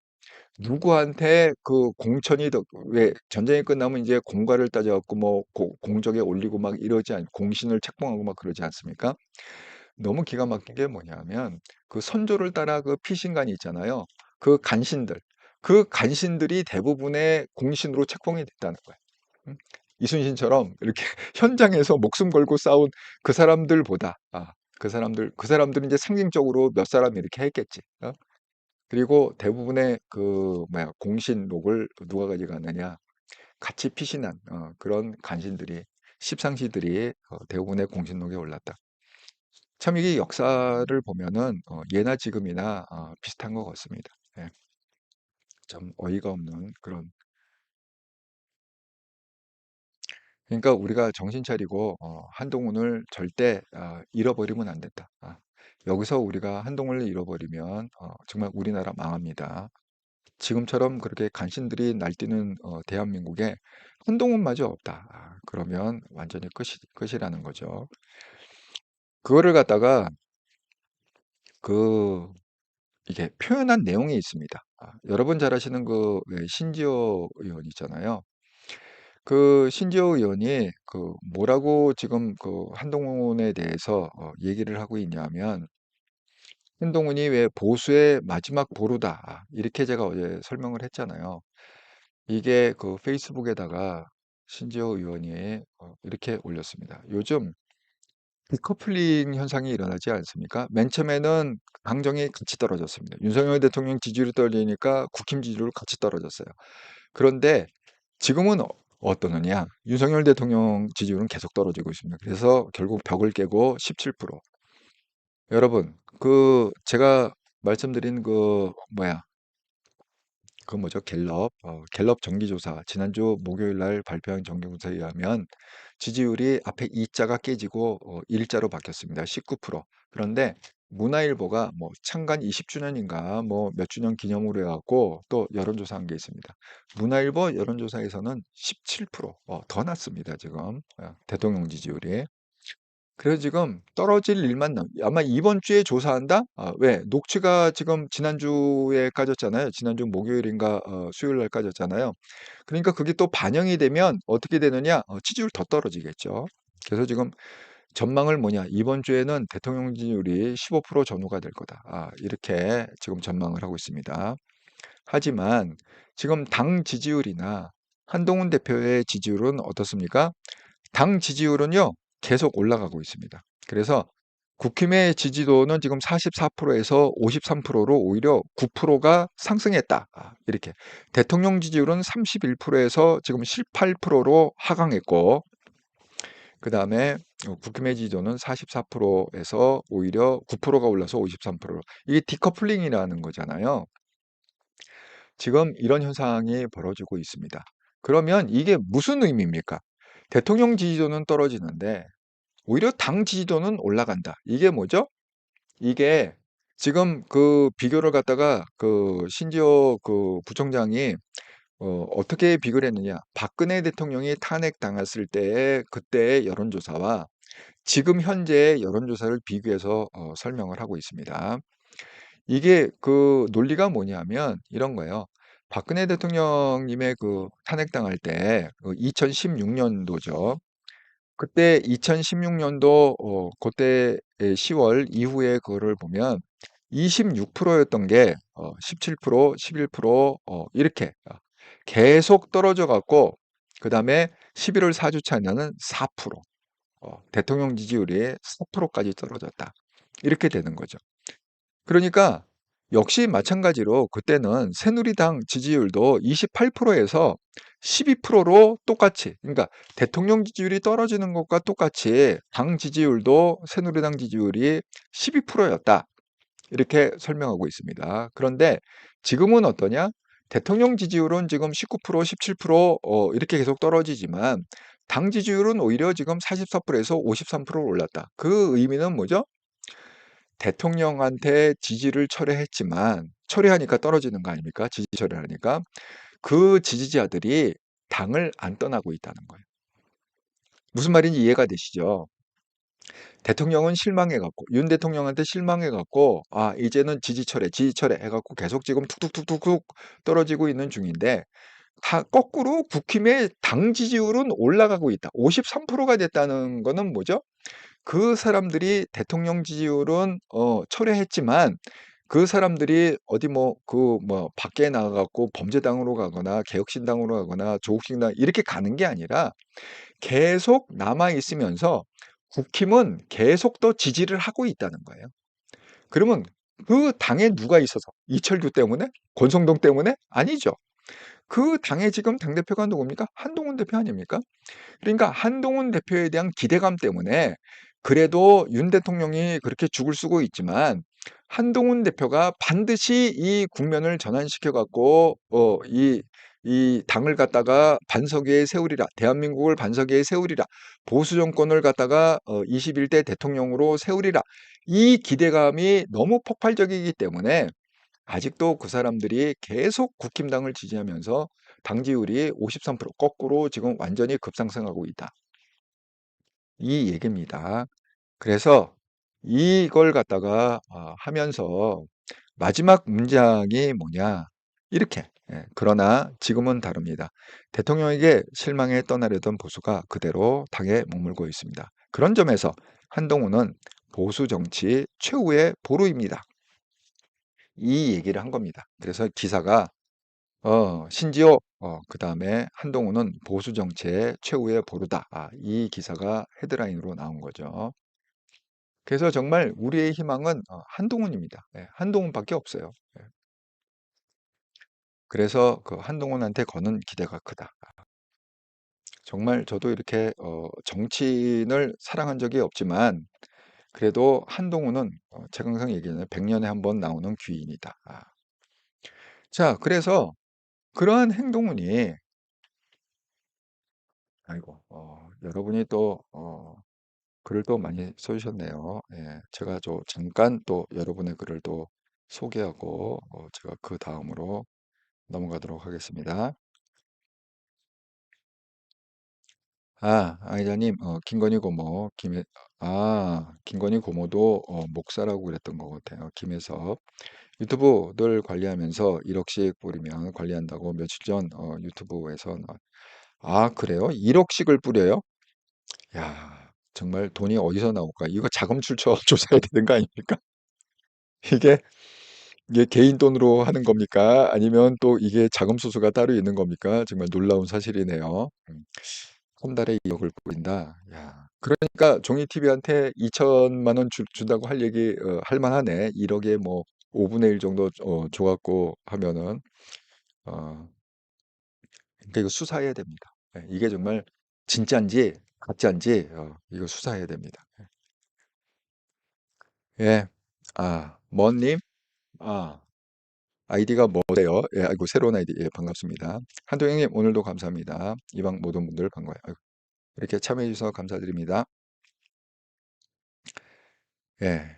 누구한테 그 공천이 왜 전쟁이 끝나면 이제 공과를 따져갖고 뭐 공적에 올리고 막 이러지 공신을 책봉하고 막 그러지 않습니까? 너무 기가 막힌 게 뭐냐면 그 선조를 따라 그 피신관이 있잖아요. 그 간신들. 그 간신들이 대부분의 공신으로 책봉이 됐다는 거예요. 음. 이순신처럼 이렇게 현장에서 목숨 걸고 싸운 그 사람들보다 그 사람들은 이제 상징적으로 몇 사람 이렇게 했겠지. 그리고 대부분의 그 뭐야 공신록을 누가 가져가느냐 같이 피신한 그런 간신들이 십상시들이 대부분의 공신록에 올랐다. 참 이게 역사를 보면은 예나 지금이나 비슷한 것 같습니다. 예. 좀 어이가 없는 그런. 그러니까 우리가 정신 차리고 한동훈을 절대 잃어버리면 안 된다. 여기서 우리가 한동훈을 잃어버리면 정말 우리나라 망합니다. 지금처럼 그렇게 간신들이 날뛰는 대한민국에 한동훈마저 없다. 그러면 완전히 끝이라는 거죠. 그거를 갖다가 그 이게 표현한 내용이 있습니다. 여러분 잘 아시는 왜 신지호 의원 있잖아요. 그 신지호 의원이 그 뭐라고 지금 그 한동훈에 대해서 얘기를 하고 있냐면 한동훈이 왜 보수의 마지막 보루다. 이렇게 제가 어제 설명을 했잖아요. 이게 그 페이스북에다가 신지호 의원이 이렇게 올렸습니다. 요즘 디커플링 현상이 일어나지 않습니까? 맨 처음에는 강정이 같이 떨어졌습니다. 윤석열 대통령 지지율이 떨어지니까 국힘 지지율 같이 떨어졌어요. 그런데 지금은 어떠느냐? 윤석열 대통령 지지율은 계속 떨어지고 있습니다. 그래서 결국 벽을 깨고 17%. 여러분, 제가 말씀드린 뭐죠? 갤럽 정기조사, 지난주 목요일 날 발표한 정기조사에 의하면 지지율이 앞에 2자가 깨지고 1자로 바뀌었습니다. 19%. 그런데 문화일보가 뭐 창간 20주년인가 뭐 몇 주년 기념으로 해갖고 또 여론조사한 게 있습니다. 문화일보 여론조사에서는 17%, 더 낮습니다. 지금 대통령 지지율이. 그래서 지금 떨어질 일만 아마 이번 주에 조사한다? 왜? 녹취가 지금 지난주에 까졌잖아요. 지난주 목요일인가 수요일 날 까졌잖아요. 그러니까 그게 또 반영이 되면 어떻게 되느냐? 지지율 더 떨어지겠죠. 그래서 지금 전망을 뭐냐? 이번 주에는 대통령 지지율이 15% 전후가 될 거다. 이렇게 지금 전망을 하고 있습니다. 하지만 지금 당 지지율이나 한동훈 대표의 지지율은 어떻습니까? 당 지지율은요, 계속 올라가고 있습니다. 그래서 국힘의 지지도는 지금 44%에서 53%로 오히려 9%가 상승했다. 이렇게. 대통령 지지율은 31%에서 지금 18%로 하강했고, 그 다음에 국힘의 지지도는 44%에서 오히려 9%가 올라서 53%로. 이게 디커플링이라는 거잖아요. 지금 이런 현상이 벌어지고 있습니다. 그러면 이게 무슨 의미입니까? 대통령 지지도는 떨어지는데 오히려 당 지지도는 올라간다. 이게 뭐죠? 이게 지금 비교를 갖다가 신지호 부총장이 어떻게 비교를 했느냐? 박근혜 대통령이 탄핵당했을 때의 그때의 여론조사와 지금 현재의 여론조사를 비교해서 설명을 하고 있습니다. 이게 논리가 뭐냐면 이런 거예요. 박근혜 대통령님의 탄핵당할 때 2016년도죠. 그때 2016년도 그때 10월 이후에 그거를 보면 26%였던 게 17%, 11% 이렇게 계속 떨어져 갖고 그다음에 11월 4주차에는 4%, 대통령 지지율이 4%까지 떨어졌다. 이렇게 되는 거죠. 그러니까 역시 마찬가지로 그때는 새누리당 지지율도 28%에서 12%로 똑같이, 그러니까 대통령 지지율이 떨어지는 것과 똑같이 당 지지율도 새누리당 지지율이 12%였다. 이렇게 설명하고 있습니다. 그런데 지금은 어떠냐? 대통령 지지율은 지금 19%, 17% 이렇게 계속 떨어지지만 당 지지율은 오히려 지금 44%에서 53%로 올랐다. 그 의미는 뭐죠? 대통령한테 지지를 철회했지만 철회하니까 떨어지는 거 아닙니까? 지지 철회하니까. 그 지지자들이 당을 안 떠나고 있다는 거예요. 무슨 말인지 이해가 되시죠? 대통령은 실망해갖고 윤 대통령한테 실망해갖고 이제는 지지 철회 해갖고 계속 지금 툭툭툭툭툭 떨어지고 있는 중인데 거꾸로 국힘의 당 지지율은 올라가고 있다. 53%가 됐다는 거는 뭐죠? 그 사람들이 대통령 지지율은 철회했지만 그 사람들이 어디 밖에 나가 갖고 범죄당으로 가거나 개혁신당으로 가거나 조국신당 이렇게 가는 게 아니라 계속 남아 있으면서 국힘은 계속 더 지지를 하고 있다는 거예요. 그러면 그 당에 누가 있어서 이철규 때문에? 권성동 때문에? 아니죠. 그 당의 지금 당대표가 누굽니까? 한동훈 대표 아닙니까? 그러니까 한동훈 대표에 대한 기대감 때문에 그래도 윤 대통령이 그렇게 죽을 쓰고 있지만 한동훈 대표가 반드시 이 국면을 전환시켜 갖고 이 당을 갖다가 반석 위에 세우리라. 대한민국을 반석 위에 세우리라. 보수 정권을 갖다가 21대 대통령으로 세우리라. 이 기대감이 너무 폭발적이기 때문에 아직도 그 사람들이 계속 국힘당을 지지하면서 당지율이 53% 거꾸로 지금 완전히 급상승하고 있다. 이 얘기입니다. 그래서 이걸 갖다가 하면서 마지막 문장이 뭐냐? 이렇게. 그러나 지금은 다릅니다. 대통령에게 실망해 떠나려던 보수가 그대로 당에 머물고 있습니다. 그런 점에서 한동훈은 보수 정치 최후의 보루입니다. 이 얘기를 한 겁니다. 그래서 기사가 신지호, 그다음에 한동훈은 보수 정치의 최후의 보루다. 이 기사가 헤드라인으로 나온 거죠. 그래서 정말 우리의 희망은 한동훈입니다. 예, 한동훈밖에 없어요. 예. 그래서 그 한동훈한테 거는 기대가 크다. 정말 저도 이렇게 정치인을 사랑한 적이 없지만 그래도 한동훈은 제가 항상 얘기하잖아요. 100년에 한 번 나오는 귀인이다. 자, 그래서 그러한 행동훈이 아이고 여러분이 또 글을 또 많이 써주셨네요. 예, 제가 잠깐 또 여러분의 글을 또 소개하고 제가 그 다음으로 넘어가도록 하겠습니다. 아이자님, 김건희 고모, 김건희 고모도 목사라고 그랬던 것 같아요. 김혜섭. 유튜브를 관리하면서 1억씩 뿌리면 관리한다고 며칠 전 유튜브에서 그래요? 1억씩을 뿌려요? 야, 정말 돈이 어디서 나올까? 이거 자금 출처 조사해야 되는 거 아닙니까? 이게 이게 개인 돈으로 하는 겁니까? 아니면 또 이게 자금 수수가 따로 있는 겁니까? 정말 놀라운 사실이네요. 한 달에 2억을 뿌린다. 야, 그러니까 종이 TV한테 2천만 원 준다고 할 얘기 할 만하네. 1억에 뭐 5분의 1 정도 줘갖고 하면은 어, 그러니까 이거 수사해야 됩니다. 예, 이게 정말 진짜인지 가짜인지 이거 수사해야 됩니다. 예, 먼님, 아, 아이디가 뭐래요? 예, 아이고 새로운 아이디, 예, 반갑습니다. 한도영님 오늘도 감사합니다. 이방 모든 분들 반가워요. 아이고, 이렇게 참여해 주셔서 감사드립니다. 예,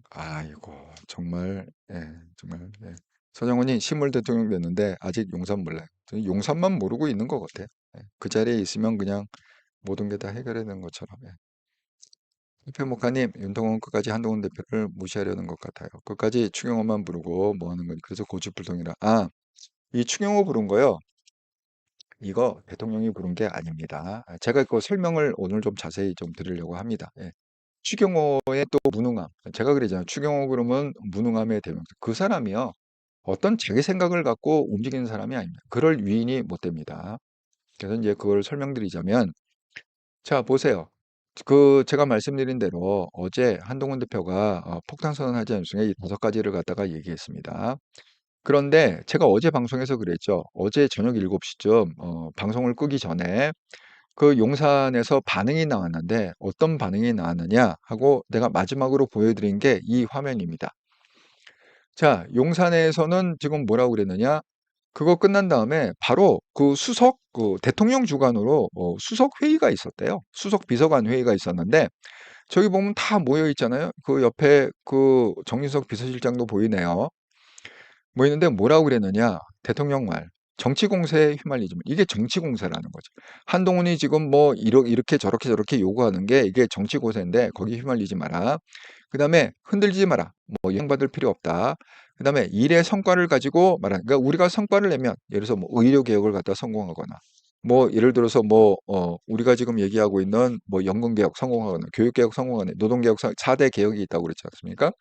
아이고 정말, 예, 정말, 예. 서정훈이 식물 대통령 됐는데 아직 용산 몰라요. 저는 용산만 모르고 있는 것 같아. 예, 그 자리에 있으면 그냥 모든 게 다 해결되는 것처럼. 예. 페목카님, 윤통원 끝까지 한동훈 대표를 무시하려는 것 같아요. 끝까지 추경호만 부르고 뭐 하는 거지? 그래서 고집불통이라. 이 추경호 부른 거요. 이거 대통령이 부른 게 아닙니다. 제가 그 설명을 오늘 좀 자세히 좀 드리려고 합니다. 예. 추경호의 또 무능함. 제가 그러잖아요. 추경호 그러면 무능함의 대명사. 그 사람이요. 어떤 자기 생각을 갖고 움직이는 사람이 아닙니다. 그럴 위인이 못 됩니다. 그래서 이제 그걸 설명드리자면, 자, 보세요. 제가 말씀드린 대로 어제 한동훈 대표가 폭탄 선언하지 않은 중에 이 5가지를 갖다가 얘기했습니다. 그런데 제가 어제 방송에서 그랬죠. 어제 저녁 7시쯤 방송을 끄기 전에 그 용산에서 반응이 나왔는데 어떤 반응이 나왔느냐 하고 내가 마지막으로 보여드린 게 이 화면입니다. 자, 용산에서는 지금 뭐라고 그랬느냐? 그거 끝난 다음에 바로 그 대통령 주관으로 수석 회의가 있었대요. 수석 비서관 회의가 있었는데 저기 보면 다 모여 있잖아요. 그 옆에 그 정진석 비서실장도 보이네요. 모이는데 뭐라고 그랬느냐? 대통령 말. 정치 공세에 휘말리지 마. 이게 정치 공세라는 거죠. 한동훈이 지금 뭐 이렇게 저렇게 저렇게 요구하는 게 이게 정치 공세인데 거기 휘말리지 마라. 그다음에 흔들리지 마라. 뭐 영향받을 필요 없다. 그다음에 일의 성과를 가지고 말하는. 그러니까 우리가 성과를 내면 예를 들어서 뭐 의료 개혁을 갖다 성공하거나 뭐 예를 들어서 뭐 우리가 지금 얘기하고 있는 뭐 연금 개혁 성공하거나 교육 개혁 성공하거나 노동 개혁 4대 개혁이 있다고 그랬지 않습니까?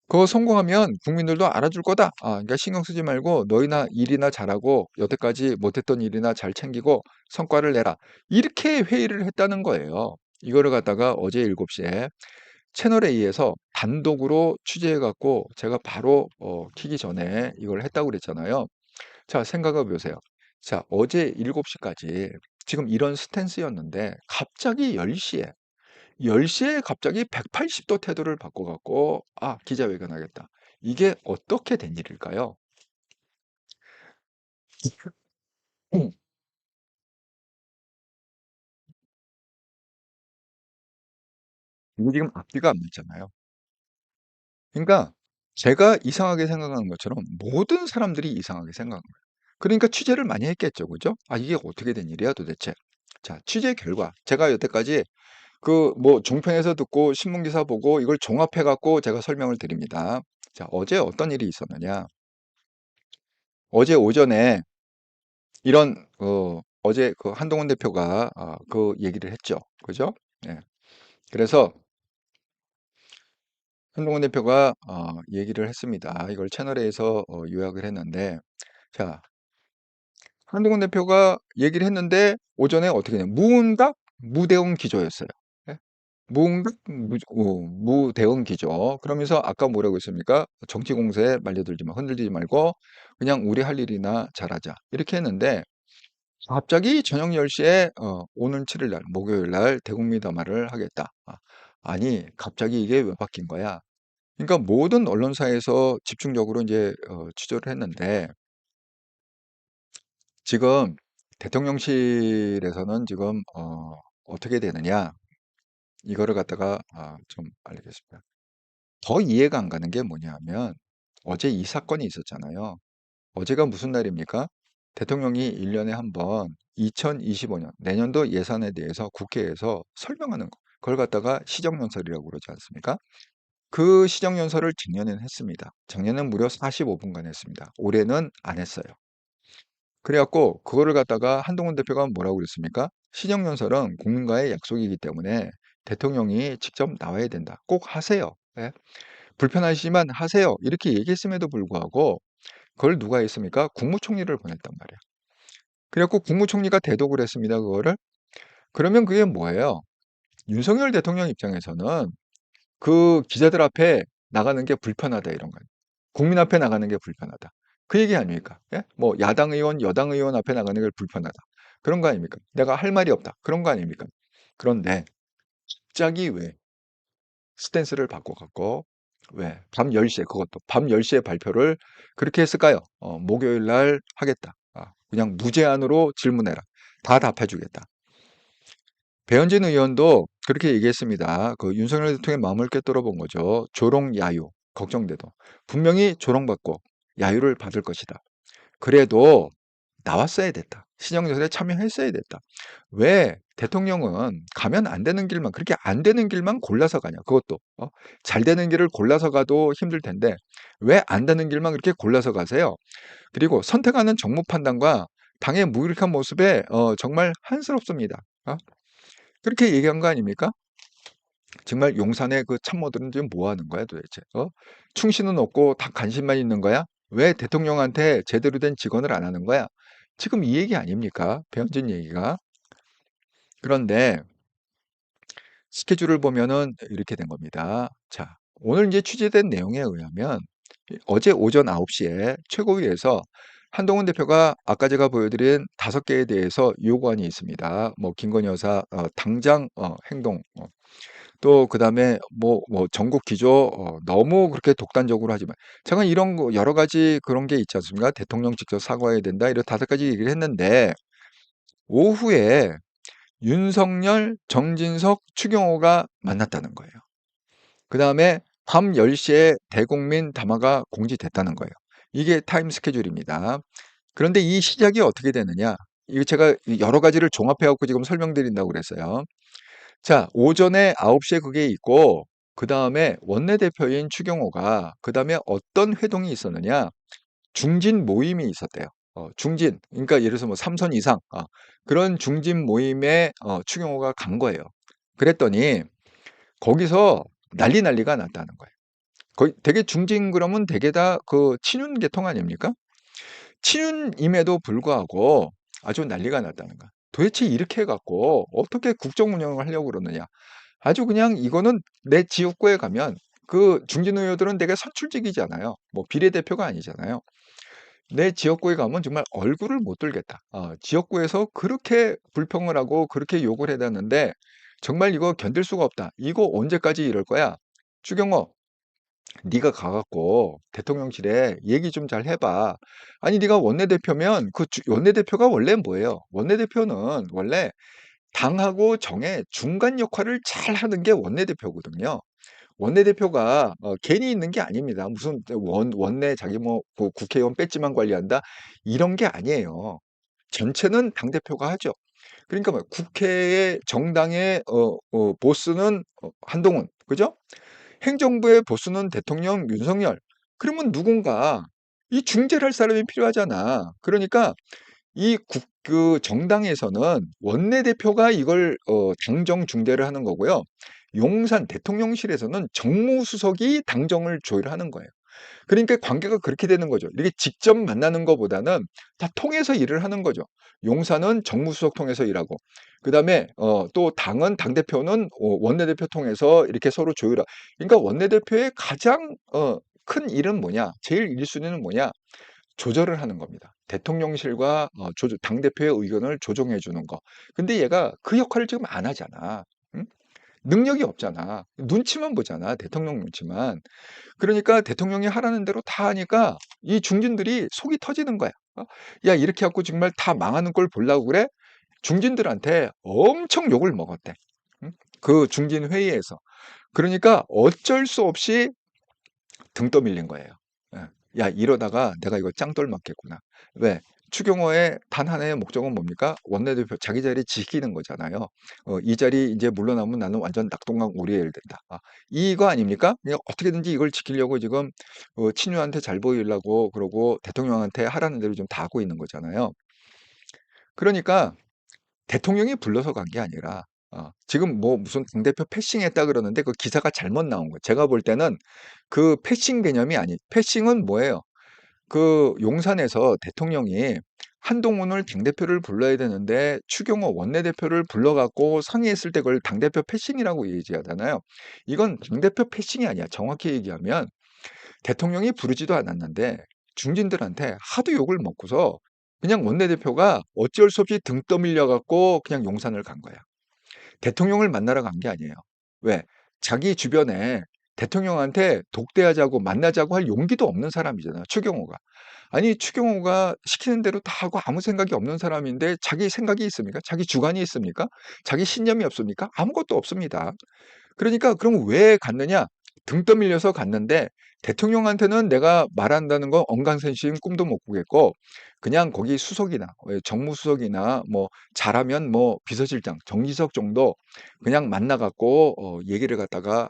그거 성공하면 국민들도 알아줄 거다. 그러니까 신경 쓰지 말고 너희나 일이나 잘하고 여태까지 못했던 일이나 잘 챙기고 성과를 내라. 이렇게 회의를 했다는 거예요. 이거를 갖다가 어제 7시에 채널 A에서 단독으로 취재해 갖고 제가 바로 키기 전에 이걸 했다고 그랬잖아요. 자, 생각해 보세요. 자, 어제 7시까지 지금 이런 스탠스였는데 갑자기 10시에 갑자기 180도 태도를 바꿔갖고 기자회견하겠다. 이게 어떻게 된 일일까요? 음, 이거 지금 앞뒤가 안 맞잖아요. 그러니까 제가 이상하게 생각하는 것처럼 모든 사람들이 이상하게 생각하는 거예요. 그러니까 취재를 많이 했겠죠, 그죠? 이게 어떻게 된 일이야 도대체? 자, 취재 결과 제가 여태까지 그 뭐 종편에서 듣고 신문 기사 보고 이걸 종합해 갖고 제가 설명을 드립니다. 자, 어제 어떤 일이 있었느냐? 어제 오전에 이런 어제 그 한동훈 대표가 그 얘기를 했죠. 그죠? 예. 그래서 한동훈 대표가 얘기를 했습니다. 이걸 채널에서 요약을 했는데 자, 한동훈 대표가 얘기를 했는데 오전에 어떻게 되냐? 무응답 무대응 기조였어요. 예? 무대응기죠. 그러면서 아까 뭐라고 했습니까? 정치 공세에 말려들지 마, 흔들리지 말고 그냥 우리 할 일이나 잘하자. 이렇게 했는데 갑자기 저녁 10시에 오는 7일 날, 목요일 날 대국민담화를 하겠다. 아니, 갑자기 이게 왜 바뀐 거야? 그러니까 모든 언론사에서 집중적으로 이제 취조를 했는데 지금 대통령실에서는 지금 어떻게 되느냐? 이거를 갖다가 좀 알리겠습니다. 더 이해가 안 가는 게 뭐냐면 어제 이 사건이 있었잖아요. 어제가 무슨 날입니까? 대통령이 1년에 한 번 2025년 내년도 예산에 대해서 국회에서 설명하는 거. 그걸 갖다가 시정연설이라고 그러지 않습니까? 그 시정연설을 작년에는 했습니다. 작년엔 무려 45분간 했습니다. 올해는 안 했어요. 그래갖고 그거를 갖다가 한동훈 대표가 뭐라고 그랬습니까? 시정연설은 국민과의 약속이기 때문에 대통령이 직접 나와야 된다. 꼭 하세요. 예? 불편하시지만 하세요. 이렇게 얘기했음에도 불구하고 그걸 누가 했습니까? 국무총리를 보냈단 말이에요. 그래갖고 국무총리가 대독을 했습니다. 그거를. 그러면 그게 뭐예요? 윤석열 대통령 입장에서는 그 기자들 앞에 나가는 게 불편하다 이런 거예요. 국민 앞에 나가는 게 불편하다. 그 얘기 아닙니까? 예? 뭐 야당 의원, 여당 의원 앞에 나가는 게 불편하다. 그런 거 아닙니까? 내가 할 말이 없다. 그런 거 아닙니까? 그런데 갑자기 왜 스탠스를 바꿔갖고 왜 밤 10시에 그것도 밤 10시에 발표를 그렇게 했을까요? 목요일 날 하겠다. 그냥 무제한으로 질문해라. 다 답해주겠다. 배현진 의원도 그렇게 얘기했습니다. 그 윤석열 대통령의 마음을 꿰뚫어 본 거죠. 조롱 야유 걱정돼도 분명히 조롱받고 야유를 받을 것이다. 그래도 나왔어야 됐다. 시정연설에 참여했어야 됐다. 왜 대통령은 가면 안 되는 길만 그렇게 안 되는 길만 골라서 가냐? 그것도 잘 되는 길을 골라서 가도 힘들 텐데 왜 안 되는 길만 그렇게 골라서 가세요? 그리고 선택하는 정무 판단과 당의 무기력한 모습에 정말 한스럽습니다. 그렇게 얘기한 거 아닙니까? 정말 용산의 그 참모들은 지금 뭐 하는 거야 도대체? 충신은 없고 다 관심만 있는 거야? 왜 대통령한테 제대로 된 직언을 안 하는 거야? 지금 이 얘기 아닙니까? 배현진 얘기가. 그런데 스케줄을 보면은 이렇게 된 겁니다. 자, 오늘 이제 취재된 내용에 의하면 어제 오전 9시에 최고위에서 한동훈 대표가 아까 제가 보여드린 5개에 대해서 요구안이 있습니다. 뭐 김건희 여사 당장 행동 또 그다음에 뭐 전국 기조 너무 그렇게 독단적으로 하지 마. 제가 이런 거 여러 가지 그런 게 있지 않습니까? 대통령 직접 사과해야 된다. 이런 5가지 얘기를 했는데 오후에 윤석열, 정진석, 추경호가 만났다는 거예요. 그다음에 밤 10시에 대국민 담화가 공지됐다는 거예요. 이게 타임 스케줄입니다. 그런데 이 시작이 어떻게 되느냐? 이거 제가 여러 가지를 종합해 갖고 지금 설명드린다고 그랬어요. 자, 오전에 9시에 그게 있고 그다음에 원내대표인 추경호가 그다음에 어떤 회동이 있었느냐? 중진 모임이 있었대요. 중진. 그러니까 예를 들어서 뭐 3선 이상 그런 중진 모임에 추경호가 간 거예요. 그랬더니 거기서 난리가 났다는 거예요. 거의 되게 중진 그러면 되게 다 그 친윤 계통 아닙니까? 친윤임에도 불구하고 아주 난리가 났다는 거야. 도대체 이렇게 해갖고 어떻게 국정 운영을 하려고 그러느냐. 아주 그냥 이거는 내 지역구에 가면 그 중진 의원들은 되게 선출직이잖아요. 뭐 비례대표가 아니잖아요. 내 지역구에 가면 정말 얼굴을 못 들겠다. 지역구에서 그렇게 불평을 하고 그렇게 욕을 해댔는데 정말 이거 견딜 수가 없다. 이거 언제까지 이럴 거야? 추경호, 네가 가갖고 대통령실에 얘기 좀 잘 해봐. 아니 네가 원내대표면 그 원내대표가 원래 뭐예요? 원내대표는 원래 당하고 정의 중간 역할을 잘 하는 게 원내대표거든요. 원내대표가 괜히 있는 게 아닙니다. 무슨 원내 자기 뭐 국회의원 배지만 관리한다 이런 게 아니에요. 전체는 당대표가 하죠. 그러니까 뭐 국회의 정당의 보스는 한동훈, 그죠? 행정부의 보스는 대통령 윤석열. 그러면 누군가 이 중재를 할 사람이 필요하잖아. 그러니까 그 정당에서는 원내대표가 이걸 당정 중재를 하는 거고요. 용산 대통령실에서는 정무수석이 당정을 조율하는 거예요. 그러니까 관계가 그렇게 되는 거죠. 이렇게 직접 만나는 것보다는 다 통해서 일을 하는 거죠. 용사는 정무수석 통해서 일하고, 그다음에 또 당은 당대표는 원내대표 통해서 이렇게 서로 조율하. 그러니까 원내대표의 가장 큰 일은 뭐냐? 제일 1순위는 뭐냐? 조절을 하는 겁니다. 대통령실과 당대표의 의견을 조정해 주는 거. 근데 얘가 그 역할을 지금 안 하잖아. 응? 능력이 없잖아. 눈치만 보잖아. 대통령 눈치만. 그러니까 대통령이 하라는 대로 다 하니까 이 중진들이 속이 터지는 거야. 야, 이렇게 갖고 정말 다 망하는 꼴 보려고 그래? 중진들한테 엄청 욕을 먹었대. 응? 그 중진 회의에서. 그러니까 어쩔 수 없이 등 떠밀린 거예요. 예. 야, 이러다가 내가 이거 짱돌 맞겠구나. 왜? 추경호의 단 하나의 목적은 뭡니까? 원내대표 자기 자리 지키는 거잖아요. 이 자리 이제 물러나면 나는 완전 낙동강 오리엘 된다. 이거 아닙니까? 그냥 어떻게든지 이걸 지키려고 지금 친유한테 잘 보이려고 그러고 대통령한테 하라는 대로 좀 다 하고 있는 거잖아요. 그러니까 대통령이 불러서 간 게 아니라 지금 뭐 무슨 당대표 패싱했다 그러는데 그 기사가 잘못 나온 거예요. 제가 볼 때는 그 패싱 개념이 패싱은 뭐예요? 그 용산에서 대통령이 한동훈을 당대표를 불러야 되는데 추경호 원내대표를 불러갖고 상의했을 때 그걸 당대표 패싱이라고 얘기하잖아요. 이건 당대표 패싱이 아니야. 정확히 얘기하면 대통령이 부르지도 않았는데 중진들한테 하도 욕을 먹고서 그냥 원내대표가 어쩔 수 없이 등 떠밀려 갖고 그냥 용산을 간 거야. 대통령을 만나러 간 게 아니에요. 왜? 자기 주변에 대통령한테 독대하자고 만나자고 할 용기도 없는 사람이잖아, 추경호가. 아니, 추경호가 시키는 대로 다 하고 아무 생각이 없는 사람인데 자기 생각이 있습니까? 자기 주관이 있습니까? 자기 신념이 없습니까? 아무것도 없습니다. 그러니까 그럼 왜 갔느냐? 등 떠밀려서 갔는데 대통령한테는 내가 말한다는 거 언강생심 꿈도 못 꾸겠고 그냥 거기 수석이나 정무수석이나 뭐 잘하면 뭐 비서실장, 정기석 정도 그냥 만나 갖고 얘기를 갖다가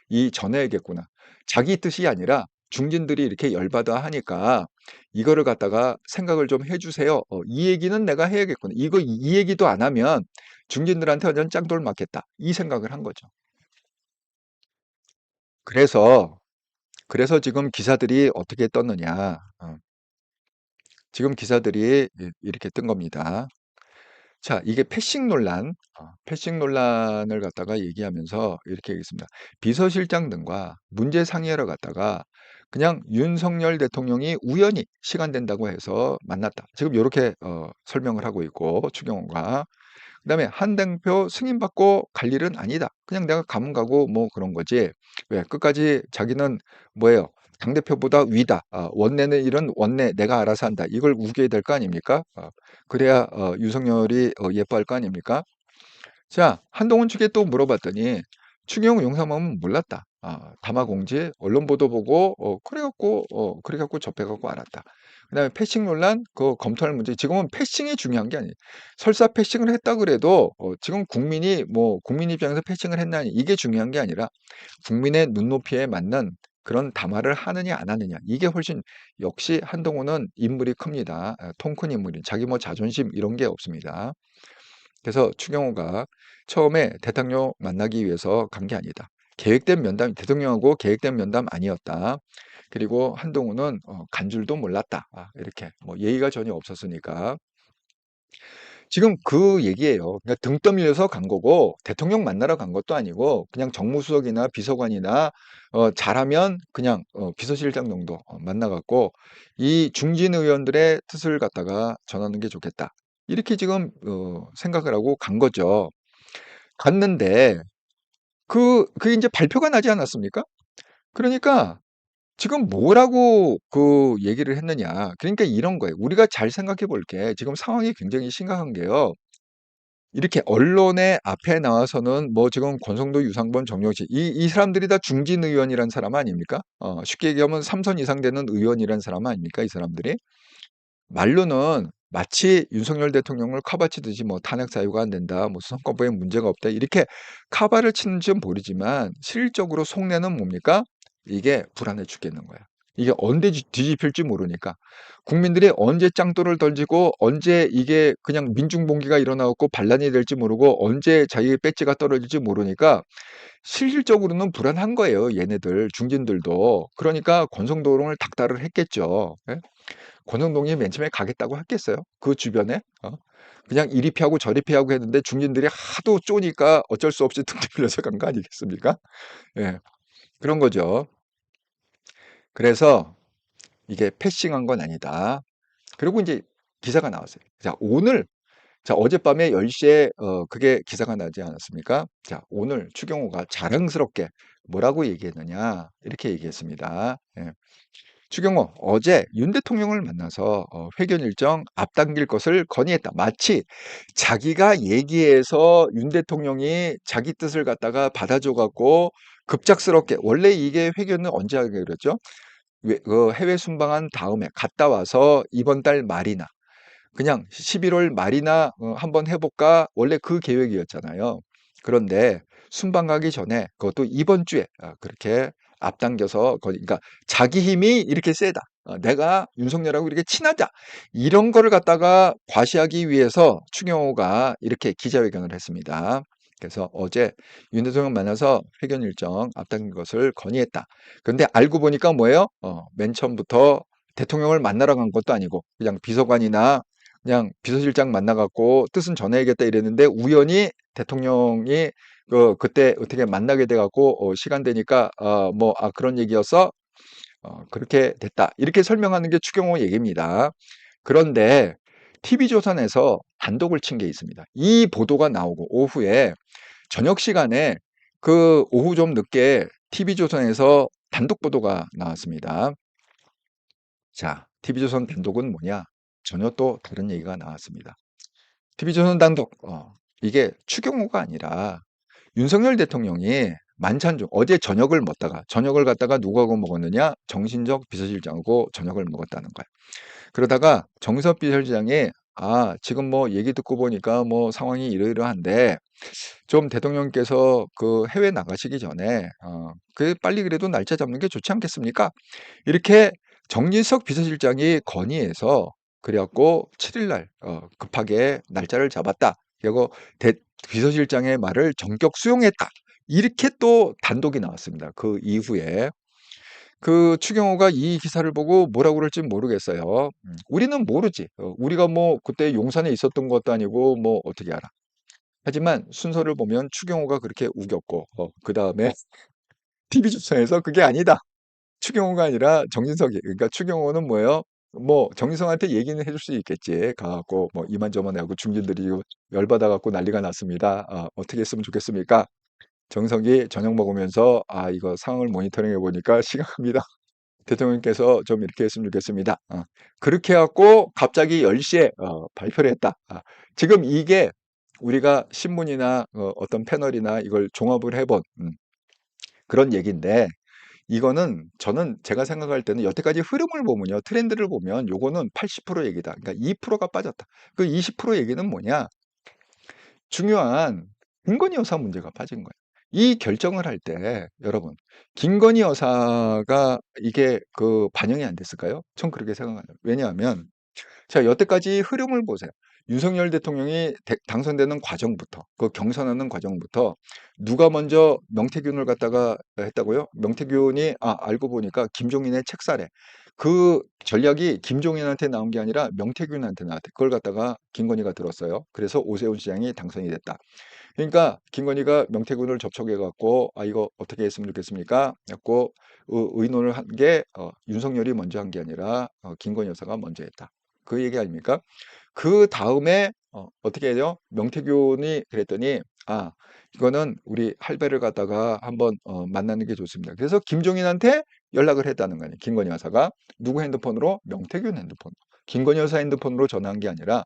이 전해야겠구나. 자기 뜻이 아니라 중진들이 이렇게 열받아 하니까 이거를 갖다가 생각을 좀 해주세요. 이 얘기는 내가 해야겠구나. 이 얘기도 안 하면 중진들한테 완전 짱돌 맞겠다. 이 생각을 한 거죠. 그래서 지금 기사들이 어떻게 떴느냐. 지금 기사들이 이렇게 뜬 겁니다. 자, 이게 패싱 논란, 패싱 논란을 갖다가 얘기하면서 이렇게 얘기했습니다. 비서실장 등과 문제 상의하러 갔다가 그냥 윤석열 대통령이 우연히 시간 된다고 해서 만났다. 지금 이렇게 설명을 하고 있고 추경호가. 그다음에 한 대표 승인받고 갈 일은 아니다. 그냥 내가 가면 가고 뭐 그런 거지. 왜? 끝까지 자기는 뭐예요? 당대표보다 위다. 원내는 일은 원내 내가 알아서 한다. 이걸 우겨야 될 거 아닙니까? 그래야 윤석열이 예뻐할 거 아닙니까? 자, 한동훈 측에 또 물어봤더니 추경호 용사맘은 몰랐다. 담화공지, 언론 보도 보고 그래갖고 접해갖고 알았다. 그다음에 패싱 논란, 그 검토할 문제. 지금은 패싱이 중요한 게 아니에요. 설사 패싱을 했다 그래도 지금 국민 입장에서 패싱을 했나니 이게 중요한 게 아니라 국민의 눈높이에 맞는 그런 담화를 하느냐 안 하느냐 이게 훨씬 역시 한동훈은 인물이 큽니다. 통 큰 인물이 자기 뭐 자존심 이런 게 없습니다. 그래서 추경호가 처음에 대통령 만나기 위해서 간 게 아니다. 계획된 면담, 대통령하고 계획된 면담 아니었다. 그리고 한동훈은 간 줄도 몰랐다. 이렇게 뭐 예의가 전혀 없었으니까. 지금 그 얘기예요. 그러니까 등 떠밀려서 간 거고 대통령 만나러 간 것도 아니고 그냥 정무수석이나 비서관이나 잘하면 그냥 비서실장 정도 만나갖고 이 중진 의원들의 뜻을 갖다가 전하는 게 좋겠다. 이렇게 지금 생각을 하고 간 거죠. 갔는데 그게 이제 발표가 나지 않았습니까? 그러니까 지금 뭐라고 그 얘기를 했느냐. 그러니까 이런 거예요. 우리가 잘 생각해 볼게. 지금 상황이 굉장히 심각한 게요. 이렇게 언론의 앞에 나와서는 뭐 지금 권성도, 유상범, 정용식 이 사람들이 다 중진 의원이란 사람 아닙니까? 쉽게 얘기하면 3선 이상 되는 의원이란 사람 아닙니까? 이 사람들이. 말로는 마치 윤석열 대통령을 카바치듯이 뭐 탄핵 사유가 안 된다, 뭐 선거법에 문제가 없다 이렇게 카바를 치는지는 모르지만 실질적으로 속내는 뭡니까? 이게 불안해 죽겠는 거야. 이게 언제 뒤집힐지 모르니까 국민들이 언제 짱돌을 던지고 언제 이게 그냥 민중봉기가 일어나고 반란이 될지 모르고 언제 자기의 배지가 떨어질지 모르니까 실질적으로는 불안한 거예요. 얘네들 중진들도. 그러니까 권성동을 닥달을 했겠죠. 예? 권성동이 맨 처음에 가겠다고 했겠어요? 그 주변에 그냥 이리 피하고 저리 피하고 했는데 중진들이 하도 쪼니까 어쩔 수 없이 등 뒤빌려서 간 거 아니겠습니까? 예, 그런 거죠. 그래서 이게 패싱한 건 아니다. 그리고 이제 기사가 나왔어요. 자, 오늘, 자, 어젯밤에 10시에 그게 기사가 나지 않았습니까? 자, 오늘 추경호가 자랑스럽게 뭐라고 얘기했느냐, 이렇게 얘기했습니다. 예. 추경호, 어제 윤 대통령을 만나서 회견 일정 앞당길 것을 건의했다. 마치 자기가 얘기해서 윤 대통령이 자기 뜻을 갖다가 받아줘갖고 급작스럽게, 원래 이게 회견은 언제 하기로 그랬죠? 해외 순방한 다음에 갔다 와서 이번 달 말이나 그냥 11월 말이나 한번 해볼까? 원래 그 계획이었잖아요. 그런데 순방 가기 전에 그것도 이번 주에 그렇게 앞당겨서 그러니까 자기 힘이 이렇게 세다. 내가 윤석열하고 이렇게 친하다. 이런 거를 갖다가 과시하기 위해서 추경호가 이렇게 기자회견을 했습니다. 그래서 어제 윤 대통령 만나서 회견 일정 앞당긴 것을 건의했다. 그런데 알고 보니까 뭐예요? 맨 처음부터 대통령을 만나러 간 것도 아니고 그냥 비서관이나 그냥 비서실장 만나갖고 뜻은 전해야겠다 이랬는데 우연히 대통령이 그때 어떻게 만나게 돼갖고 시간 되니까 그런 얘기여서 그렇게 됐다 이렇게 설명하는 게 추경호 얘기입니다. 그런데 TV조선에서 단독을 친 게 있습니다. 이 보도가 나오고 오후에 저녁 시간에 그 오후 좀 늦게 TV조선에서 단독 보도가 나왔습니다. 자, TV조선 단독은 뭐냐? 전혀 또 다른 얘기가 나왔습니다. TV조선 단독, 이게 추경호가 아니라 윤석열 대통령이 만찬 중, 어제 저녁을 갖다가 누구하고 먹었느냐? 정신적 비서실장하고 저녁을 먹었다는 거야. 그러다가 정석 비서실장이, 지금 뭐 얘기 듣고 보니까 뭐 상황이 이러이러한데, 좀 대통령께서 그 해외 나가시기 전에, 빨리 그래도 날짜 잡는 게 좋지 않겠습니까? 이렇게 정진석 비서실장이 건의해서 그래갖고 7일 날 급하게 날짜를 잡았다. 그리고 비서실장의 말을 전격 수용했다. 이렇게 또 단독이 나왔습니다. 그 이후에 추경호가 이 기사를 보고 뭐라고 그럴지 모르겠어요. 우리는 모르지. 우리가 뭐 그때 용산에 있었던 것도 아니고 뭐 어떻게 알아. 하지만 순서를 보면 추경호가 그렇게 우겼고 그 다음에 TV조선에서 그게 아니다. 추경호가 아니라 정진석이 그러니까 추경호는 뭐예요? 뭐 정진석한테 얘기는 해줄 수 있겠지. 가갖고 뭐 이만저만 하고 중진들이 열받아 갖고 난리가 났습니다. 어떻게 했으면 좋겠습니까? 정석이 저녁 먹으면서 이거 상황을 모니터링해 보니까 심각합니다. 대통령께서 좀 이렇게 했으면 좋겠습니다. 그렇게 해갖고 갑자기 10시에 발표를 했다. 지금 이게 우리가 신문이나 어떤 패널이나 이걸 종합을 해본 그런 얘기인데 이거는 저는 제가 생각할 때는 여태까지 흐름을 보면요. 트렌드를 보면 요거는 80% 얘기다. 그러니까 2%가 빠졌다. 그 20% 얘기는 뭐냐? 중요한 김건희 여사 문제가 빠진 거예요. 이 결정을 할 때 여러분 김건희 여사가 이게 반영이 안 됐을까요? 전 그렇게 생각해요. 왜냐하면 자, 여태까지 흐름을 보세요. 윤석열 대통령이 당선되는 과정부터, 그 경선하는 과정부터 누가 먼저 명태균을 갖다가 했다고요? 명태균이 알고 보니까 김종인의 책사래. 그 전략이 김종인한테 나온 게 아니라 명태균한테 나왔대. 그걸 갖다가 김건희가 들었어요. 그래서 오세훈 시장이 당선이 됐다. 그러니까 김건희가 명태균을 접촉해 갖고 이거 어떻게 했으면 좋겠습니까? 했고 의논을 한 게 윤석열이 먼저 한 게 아니라 김건희 여사가 먼저 했다. 그 얘기 아닙니까? 그 다음에 어떻게 해요? 명태균이 그랬더니 이거는 우리 할배를 갖다가 한번 만나는 게 좋습니다. 그래서 김종인한테 연락을 했다는 거 아니에요. 김건희 여사가 누구 핸드폰으로? 명태균 핸드폰. 김건희 여사 핸드폰으로 전화한 게 아니라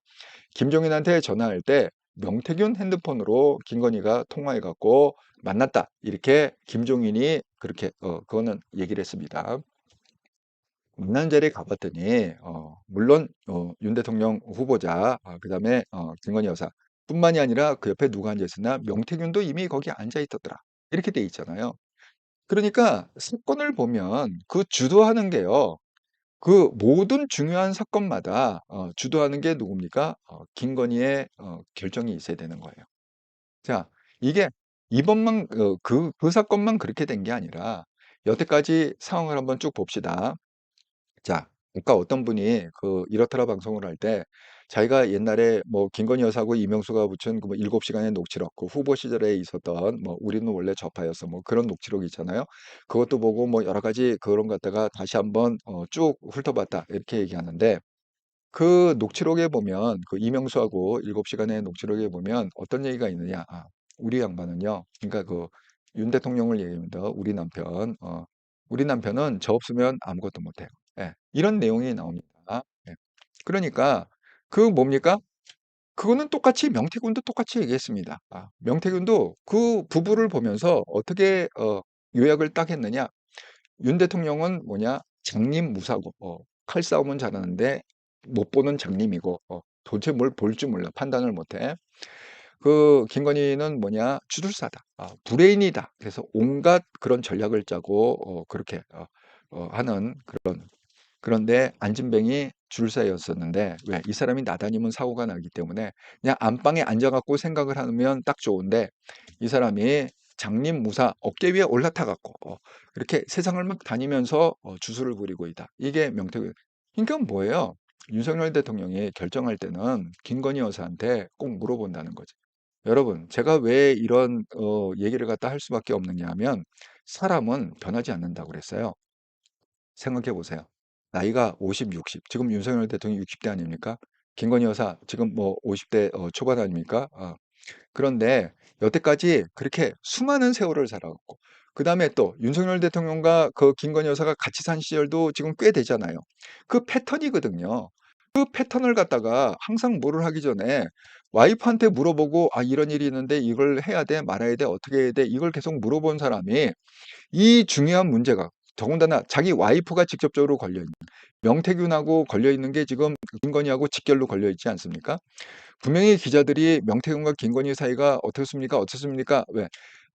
김종인한테 전화할 때 명태균 핸드폰으로 김건희가 통화해 갖고 만났다. 이렇게 김종인이 그렇게 그거는 얘기를 했습니다. 만난 자리에 가봤더니 물론 윤 대통령 후보자 그다음에 김건희 여사 뿐만이 아니라 그 옆에 누가 앉아 있었나 명태균도 이미 거기 앉아 있었더라 이렇게 돼 있잖아요. 그러니까 사건을 보면 그 주도하는 게요. 그 모든 중요한 사건마다 주도하는 게 누굽니까? 김건희의 결정이 있어야 되는 거예요. 자, 이게 이번만 그 사건만 그렇게 된 게 아니라 여태까지 상황을 한번 쭉 봅시다. 자, 아까 어떤 분이 그 이렇더라 방송을 할 때 자기가 옛날에 뭐 김건희 여사하고 이명수가 붙인 그뭐 7시간의 녹취록, 그 후보 시절에 있었던 뭐 우리는 원래 좌파였어 뭐 그런 녹취록 있잖아요. 그것도 보고 뭐 여러 가지 그런 것 갖다가 다시 한번 쭉 훑어봤다 이렇게 얘기하는데, 그 녹취록에 보면 그 이명수하고 7시간의 녹취록에 보면 어떤 얘기가 있느냐. 우리 양반은요. 그러니까 그 윤 대통령을 얘기합니다. 우리 남편. 우리 남편은 저 없으면 아무것도 못해요. 예, 이런 내용이 나옵니다. 예. 그러니까 그 뭡니까? 그거는 똑같이 명태균도 똑같이 얘기했습니다. 명태균도 그 부부를 보면서 어떻게 요약을 딱 했느냐. 윤 대통령은 뭐냐? 장님무사고 칼싸움은 잘하는데 못 보는 장님이고 도대체 뭘 볼 줄 몰라. 판단을 못해. 그 김건희는 뭐냐? 주술사다. 불행이다. 그래서 온갖 그런 전략을 짜고 그렇게 하는 그런. 그런데 안진뱅이 줄사였었는데, 왜? 이 사람이 나다니면 사고가 나기 때문에 그냥 안방에 앉아갖고 생각을 하면 딱 좋은데, 이 사람이 장님무사 어깨 위에 올라타갖고 이렇게 세상을 막 다니면서 주술을 부리고 있다. 이게 명태균. 그러니까 뭐예요? 윤석열 대통령이 결정할 때는 김건희 여사한테 꼭 물어본다는 거지. 여러분, 제가 왜 이런 얘기를 갖다 할 수밖에 없느냐 하면, 사람은 변하지 않는다고 그랬어요. 생각해 보세요. 나이가 50, 60. 지금 윤석열 대통령이 60대 아닙니까? 김건희 여사 지금 뭐 50대 초반 아닙니까? 그런데 여태까지 그렇게 수많은 세월을 살아왔고, 그다음에 또 윤석열 대통령과 그 김건희 여사가 같이 산 시절도 지금 꽤 되잖아요. 그 패턴이거든요. 그 패턴을 갖다가 항상 뭐를 하기 전에 와이프한테 물어보고, 이런 일이 있는데 이걸 해야 돼, 말아야 돼, 어떻게 해야 돼, 이걸 계속 물어본 사람이 이 중요한 문제가, 더군다나 자기 와이프가 직접적으로 걸려 있는, 명태균하고 걸려 있는 게 지금 김건희하고 직결로 걸려 있지 않습니까? 분명히 기자들이 명태균과 김건희 사이가 어떻습니까? 어떻습니까? 왜?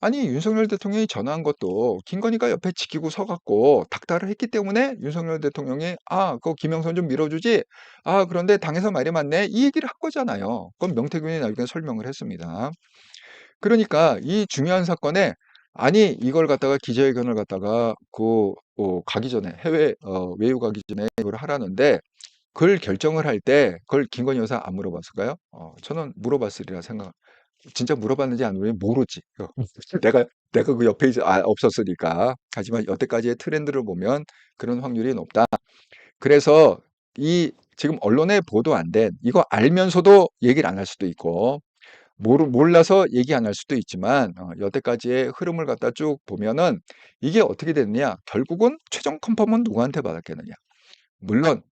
아니, 윤석열 대통령이 전화한 것도 김건희가 옆에 지키고 서갖고 닥달을 했기 때문에 윤석열 대통령이 그거 김영선 좀 밀어주지. 그런데 당에서 말이 많네. 이 얘기를 한 거잖아요. 그건 명태균이 나중에 설명을 했습니다. 그러니까 이 중요한 사건에, 아니 이걸 갖다가 기자회견을 갖다가 가기 전에 해외 외유 가기 전에 이걸 하라는데, 그걸 결정을 할 때 그걸 김건희 여사 안 물어봤을까요? 저는 물어봤으리라 생각. 진짜 물어봤는지 안 물어봤는지 모르지. 내가 그 옆에 없었으니까. 하지만 여태까지의 트렌드를 보면 그런 확률이 높다. 그래서 이 지금 언론에 보도 안 된 이거 알면서도 얘기를 안 할 수도 있고, 몰라서 얘기 안 할 수도 있지만, 여태까지의 흐름을 갖다 쭉 보면은 이게 어떻게 됐느냐. 결국은 최종 컨펌은 누구한테 받았겠느냐. 물론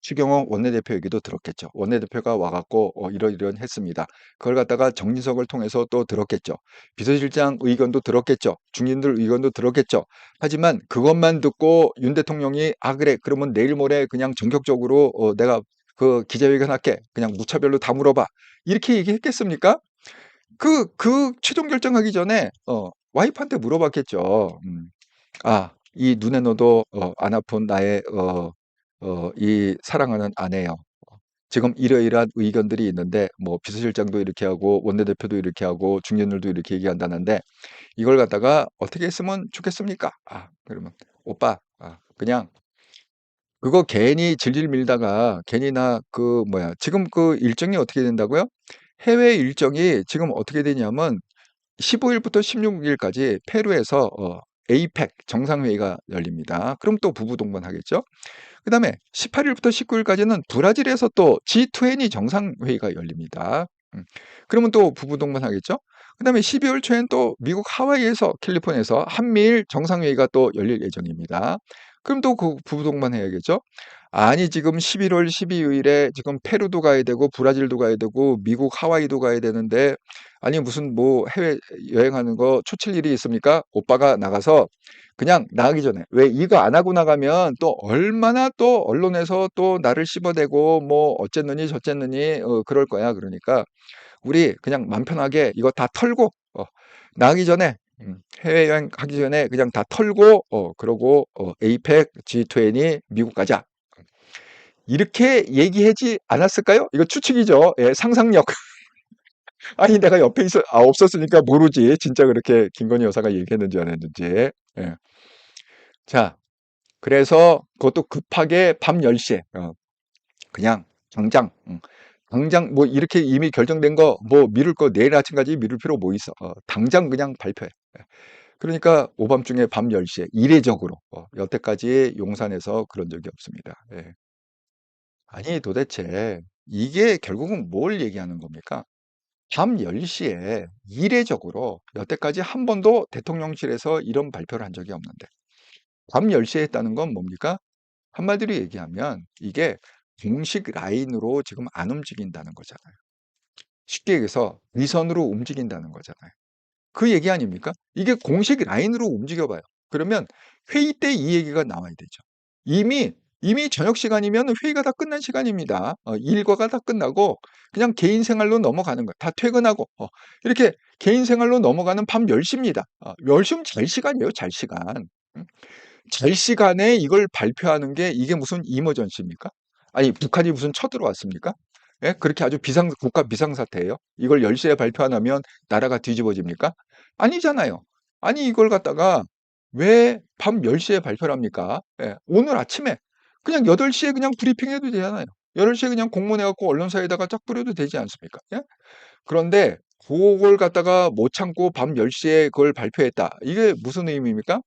추경호 원내대표 얘기도 들었겠죠. 원내대표가 와갖고 이러이러한 했습니다. 그걸 갖다가 정진석을 통해서 또 들었겠죠. 비서실장 의견도 들었겠죠. 중진들 의견도 들었겠죠. 하지만 그것만 듣고 윤 대통령이 그래 그러면 내일 모레 그냥 전격적으로 내가 그 기자회견 할게. 그냥 무차별로 다 물어봐. 이렇게 얘기했겠습니까? 그 최종 결정하기 전에 와이프한테 물어봤겠죠. 이 눈에 넣어도 안 아픈 나의 이 사랑하는 아내요. 지금 이러이러한 의견들이 있는데 뭐 비서실장도 이렇게 하고 원내대표도 이렇게 하고 중진들도 이렇게 얘기한다는데 이걸 갖다가 어떻게 했으면 좋겠습니까? 그러면 오빠 그냥 그거 괜히 질질 밀다가 괜히 나 그 뭐야 지금 그 일정이 어떻게 된다고요? 해외 일정이 지금 어떻게 되냐면 15일부터 16일까지 페루에서 에이펙 정상회의가 열립니다. 그럼 또 부부 동반하겠죠? 그다음에 18일부터 19일까지는 브라질에서 또 G20 정상회의가 열립니다. 그러면 또 부부 동반하겠죠? 그다음에 12월 초엔 또 미국 하와이에서 캘리포니아에서 한미일 정상회의가 또 열릴 예정입니다. 그럼 또 그 부부 동반해야겠죠? 아니 지금 11월 12일에 지금 페루도 가야 되고 브라질도 가야 되고 미국 하와이도 가야 되는데, 아니 무슨 뭐 해외 여행하는 거 초칠 일이 있습니까? 오빠가 나가서 그냥 나가기 전에, 왜 이거 안 하고 나가면 또 얼마나 또 언론에서 또 나를 씹어대고 뭐 어쨌느니 저쨌느니 그럴 거야. 그러니까 우리 그냥 맘 편하게 이거 다 털고 나가기 전에 해외여행 가기 전에 그냥 다 털고, 그러고, 에이펙, G20, 미국 가자. 이렇게 얘기하지 않았을까요? 이거 추측이죠. 예, 상상력. 아니, 내가 옆에 없었으니까 모르지. 진짜 그렇게 김건희 여사가 얘기했는지 안 했는지. 예. 자, 그래서 그것도 급하게 밤 10시에, 그냥 당장, 당장 뭐 이렇게 이미 결정된 거 뭐 미룰 거 내일 아침까지 미룰 필요 뭐 있어. 당장 그냥 발표해. 예. 그러니까 오밤중에 밤 10시에 이례적으로, 여태까지 용산에서 그런 적이 없습니다. 예. 아니, 도대체 이게 결국은 뭘 얘기하는 겁니까? 밤 10시에 이례적으로 여태까지 한 번도 대통령실에서 이런 발표를 한 적이 없는데 밤 10시에 했다는 건 뭡니까? 한마디로 얘기하면 이게 공식 라인으로 지금 안 움직인다는 거잖아요. 쉽게 얘기해서 위선으로 움직인다는 거잖아요. 그 얘기 아닙니까? 이게 공식 라인으로 움직여 봐요. 그러면 회의 때 이 얘기가 나와야 되죠. 이미 저녁 시간이면 회의가 다 끝난 시간입니다. 일과가 다 끝나고 그냥 개인 생활로 넘어가는 거예요. 다 퇴근하고 이렇게 개인 생활로 넘어가는 밤 10시입니다. 10시면 잘 시간이에요, 잘 시간. 음. 잘 시간에 이걸 발표하는 게 이게 무슨 이머전시입니까? 아니, 북한이 무슨 쳐들어왔습니까? 예? 그렇게 아주 국가 비상사태예요? 이걸 10시에 발표 안 하면 나라가 뒤집어집니까? 아니잖아요. 아니, 이걸 갖다가 왜 밤 10시에 발표를 합니까? 예, 오늘 아침에 그냥 8시에 그냥 브리핑해도 되잖아요. 8시에 그냥 공문해 갖고 언론사에다가 쫙 뿌려도 되지 않습니까? 예? 그런데 그걸 갖다가 못 참고 밤 10시에 그걸 발표했다. 이게 무슨 의미입니까?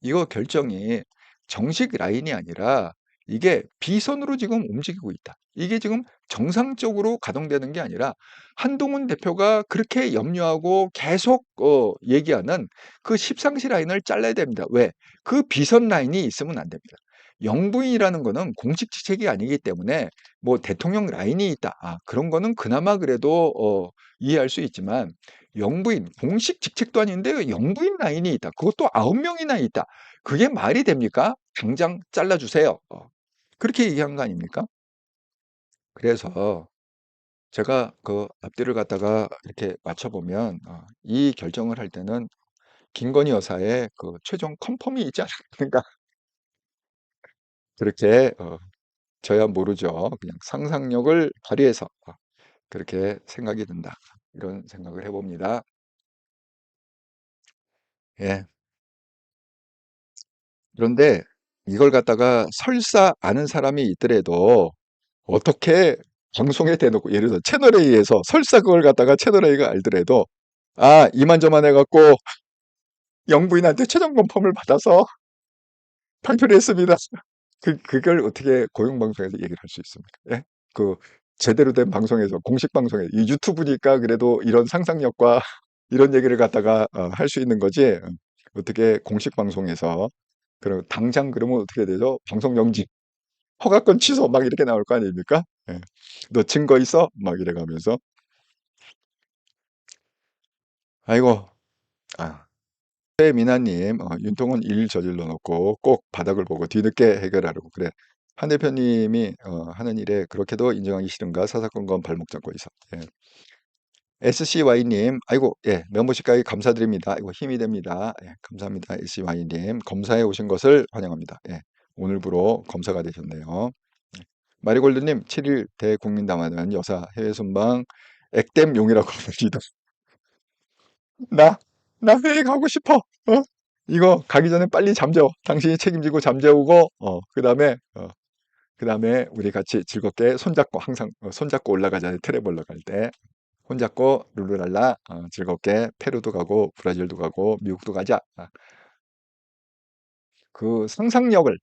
이거 결정이 정식 라인이 아니라 이게 비선으로 지금 움직이고 있다. 이게 지금 정상적으로 가동되는 게 아니라 한동훈 대표가 그렇게 염려하고 계속 얘기하는 그 십상시 라인을 잘라야 됩니다. 왜? 그 비선 라인이 있으면 안 됩니다. 영부인이라는 거는 공식 직책이 아니기 때문에 뭐 대통령 라인이 있다. 그런 거는 그나마 그래도 이해할 수 있지만 영부인, 공식 직책도 아닌데 영부인 라인이 있다. 그것도 9명이나 있다. 그게 말이 됩니까? 당장 잘라주세요. 그렇게 얘기한 거 아닙니까? 그래서 제가 그 앞뒤를 갖다가 이렇게 맞춰보면 이 결정을 할 때는 김건희 여사의 그 최종 컨펌이 있지 않았는가 그렇게 저야 모르죠. 그냥 상상력을 발휘해서 그렇게 생각이 든다. 이런 생각을 해봅니다. 예. 그런데 이걸 갖다가 설사 아는 사람이 있더라도 어떻게 방송에 대놓고 예를 들어 채널A에서 설사 그걸 갖다가 채널A가 알더라도 이만저만 해갖고 영부인한테 최종 컨펌을 받아서 발표를 했습니다. 그걸 어떻게 공영방송에서 얘기를 할 수 있습니까? 예? 그 제대로 된 방송에서 공식 방송에 이 유튜브니까 그래도 이런 상상력과 이런 얘기를 갖다가 할 수 있는 거지. 어떻게 공식 방송에서 그럼 당장 그러면 어떻게 되죠? 방송 정지, 허가권 취소 막 이렇게 나올 거 아닙니까? 예. 너 증거 있어? 막 이래가면서 아이고 최미나님 윤통은 일 저질러 놓고 꼭 바닥을 보고 뒤늦게 해결하려고 그래. 한 대표님이 하는 일에 그렇게도 인정하기 싫은가 사사건건 발목 잡고 있어. 예. SCY님, 아이고, 예, 멤버십 가입 감사드립니다. 이거 힘이 됩니다. 예, 감사합니다. SCY님, 검사에 오신 것을 환영합니다. 예, 오늘부로 검사가 되셨네요. 예. 마리골드님, 7일 대국민담화는 여사 해외 순방 액땜용이라고 합니다. 나, 나 회의 가고 싶어. 이거 가기 전에 빨리 잠재워. 당신이 책임지고 잠재우고, 그 다음에 우리 같이 즐겁게 손잡고 항상 손잡고 올라가잖아요. 트랩 올라갈 때. 손잡고 룰루랄라 즐겁게 페루도 가고 브라질도 가고 미국도 가자. 그 상상력을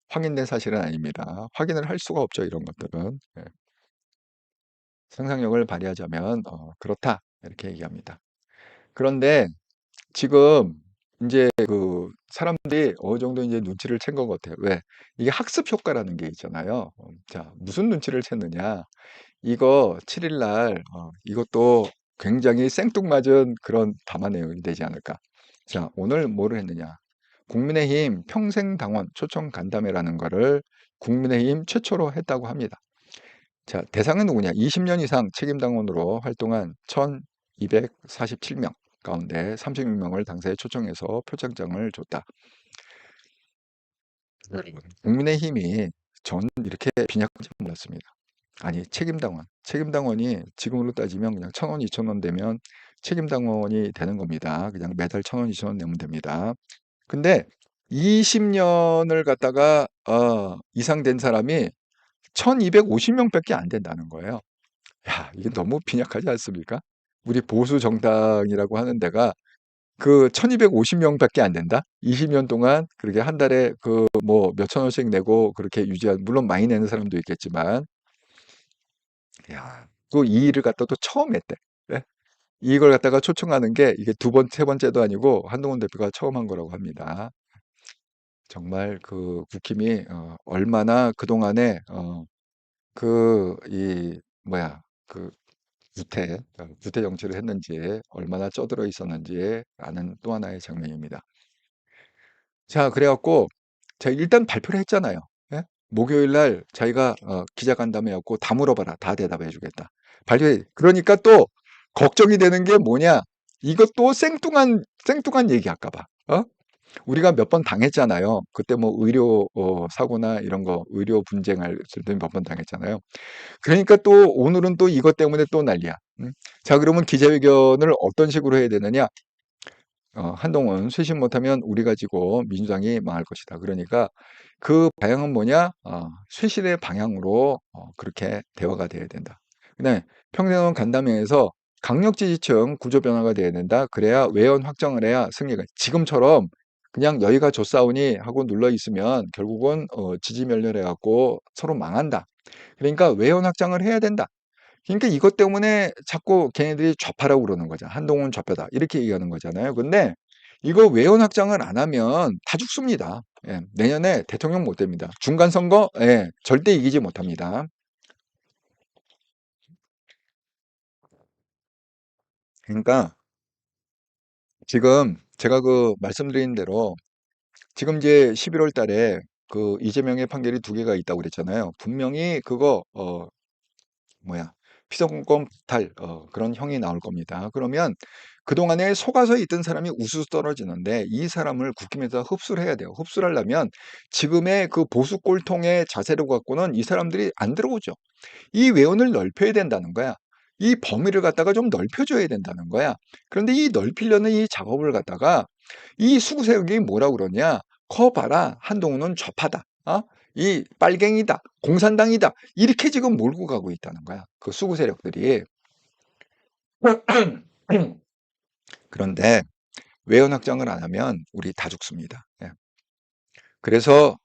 확인된 사실은 아닙니다. 확인을 할 수가 없죠. 이런 것들은. 예. 상상력을 발휘하자면 그렇다. 이렇게 얘기합니다. 그런데 지금 이제 그 사람들이 어느 정도 이제 눈치를 챈 것 같아요. 왜? 이게 학습 효과라는 게 있잖아요. 자, 무슨 눈치를 챘느냐? 이거 7일 날 이것도 굉장히 생뚱맞은 그런 담화 내용이 되지 않을까. 자, 오늘 뭐를 했느냐? 국민의힘 평생당원 초청 간담회라는 거를 국민의힘 최초로 했다고 합니다. 자, 대상은 누구냐? 20년 이상 책임당원으로 활동한 1247명. 가운데 36명을 당사에 초청해서 표창장을 줬다. 국민의힘이 전 이렇게 빈약한지 몰랐습니다. 아니, 책임당원이 지금으로 따지면 그냥 1,000원, 2,000원 되면 책임당원이 되는 겁니다. 그냥 매달 1,000원, 2,000원 내면 됩니다. 근데 20년을 갖다가 이상 된 사람이 1,250명밖에 안 된다는 거예요. 야, 이게 너무 빈약하지 않습니까? 우리 보수 정당이라고 하는 데가 그 1,250명밖에 안 된다? 20년 동안 그렇게 한 달에 그 뭐 몇천 원씩 내고 그렇게 유지한, 물론 많이 내는 사람도 있겠지만, 야, 그 이 일을 갖다 또 처음 했대. 네? 이걸 갖다가 초청하는 게 이게 두 번, 세 번째도 아니고 한동훈 대표가 처음 한 거라고 합니다. 정말 그 국힘이 얼마나 그동안에 이 뭐야 그 구태 정치를 했는지, 얼마나 쩌들어 있었는지 아는 또 하나의 장면입니다. 자, 그래갖고 제가 일단 발표를 했잖아요. 예? 목요일 날 자기가 기자간담회였고 다 물어봐라, 다 대답해 주겠다. 발표해. 그러니까 또 걱정이 되는 게 뭐냐? 이것도 생뚱한 얘기할까 봐. 우리가 몇 번 당했잖아요. 그때 뭐 의료 사고나 이런 거, 의료 분쟁할 때 몇 번 당했잖아요. 그러니까 또 오늘은 또 이것 때문에 또 난리야. 자, 그러면 기자회견을 어떤 식으로 해야 되느냐? 한동훈 쇄신 못하면 우리 가지고 민주당이 망할 것이다. 그러니까 그 방향은 뭐냐? 쇄신의 방향으로 그렇게 대화가 돼야 된다. 그다음에 평생은 간담회에서 강력 지지층 구조 변화가 돼야 된다. 그래야 외연 확장을 해야 승리가. 지금처럼 그냥 여기가 좋사오니 하고 눌러 있으면 결국은 지지 멸렬해 갖고 서로 망한다. 그러니까 외연 확장을 해야 된다. 그러니까 이것 때문에 자꾸 걔네들이 좌파라고 그러는 거잖아. 한동훈 좌표다. 이렇게 얘기하는 거잖아요. 근데 이거 외연 확장을 안 하면 다 죽습니다. 예, 내년에 대통령 못 됩니다. 중간 선거, 예, 절대 이기지 못합니다. 그러니까 지금 제가 그 말씀드린 대로 지금 이제 11월 달에 그 이재명의 판결이 두 개가 있다고 그랬잖아요. 분명히 그거 뭐야, 피선거권 탈 그런 형이 나올 겁니다. 그러면 그동안에 속아서 있던 사람이 우수수 떨어지는데 이 사람을 국힘에서 흡수를 해야 돼요. 흡수를 하려면 지금의 그 보수 꼴통의 자세를 갖고는 이 사람들이 안 들어오죠. 이 외연을 넓혀야 된다는 거야. 이 범위를 갖다가 좀 넓혀줘야 된다는 거야. 그런데 이 넓히려는 이 작업을 갖다가 이 수구 세력이 뭐라고 그러냐? 커 봐라. 한동훈은 좌파다. 이 빨갱이다. 공산당이다. 이렇게 지금 몰고 가고 있다는 거야. 그 수구 세력들이. 그런데 외연 확장을 안 하면 우리 다 죽습니다. 예. 그래서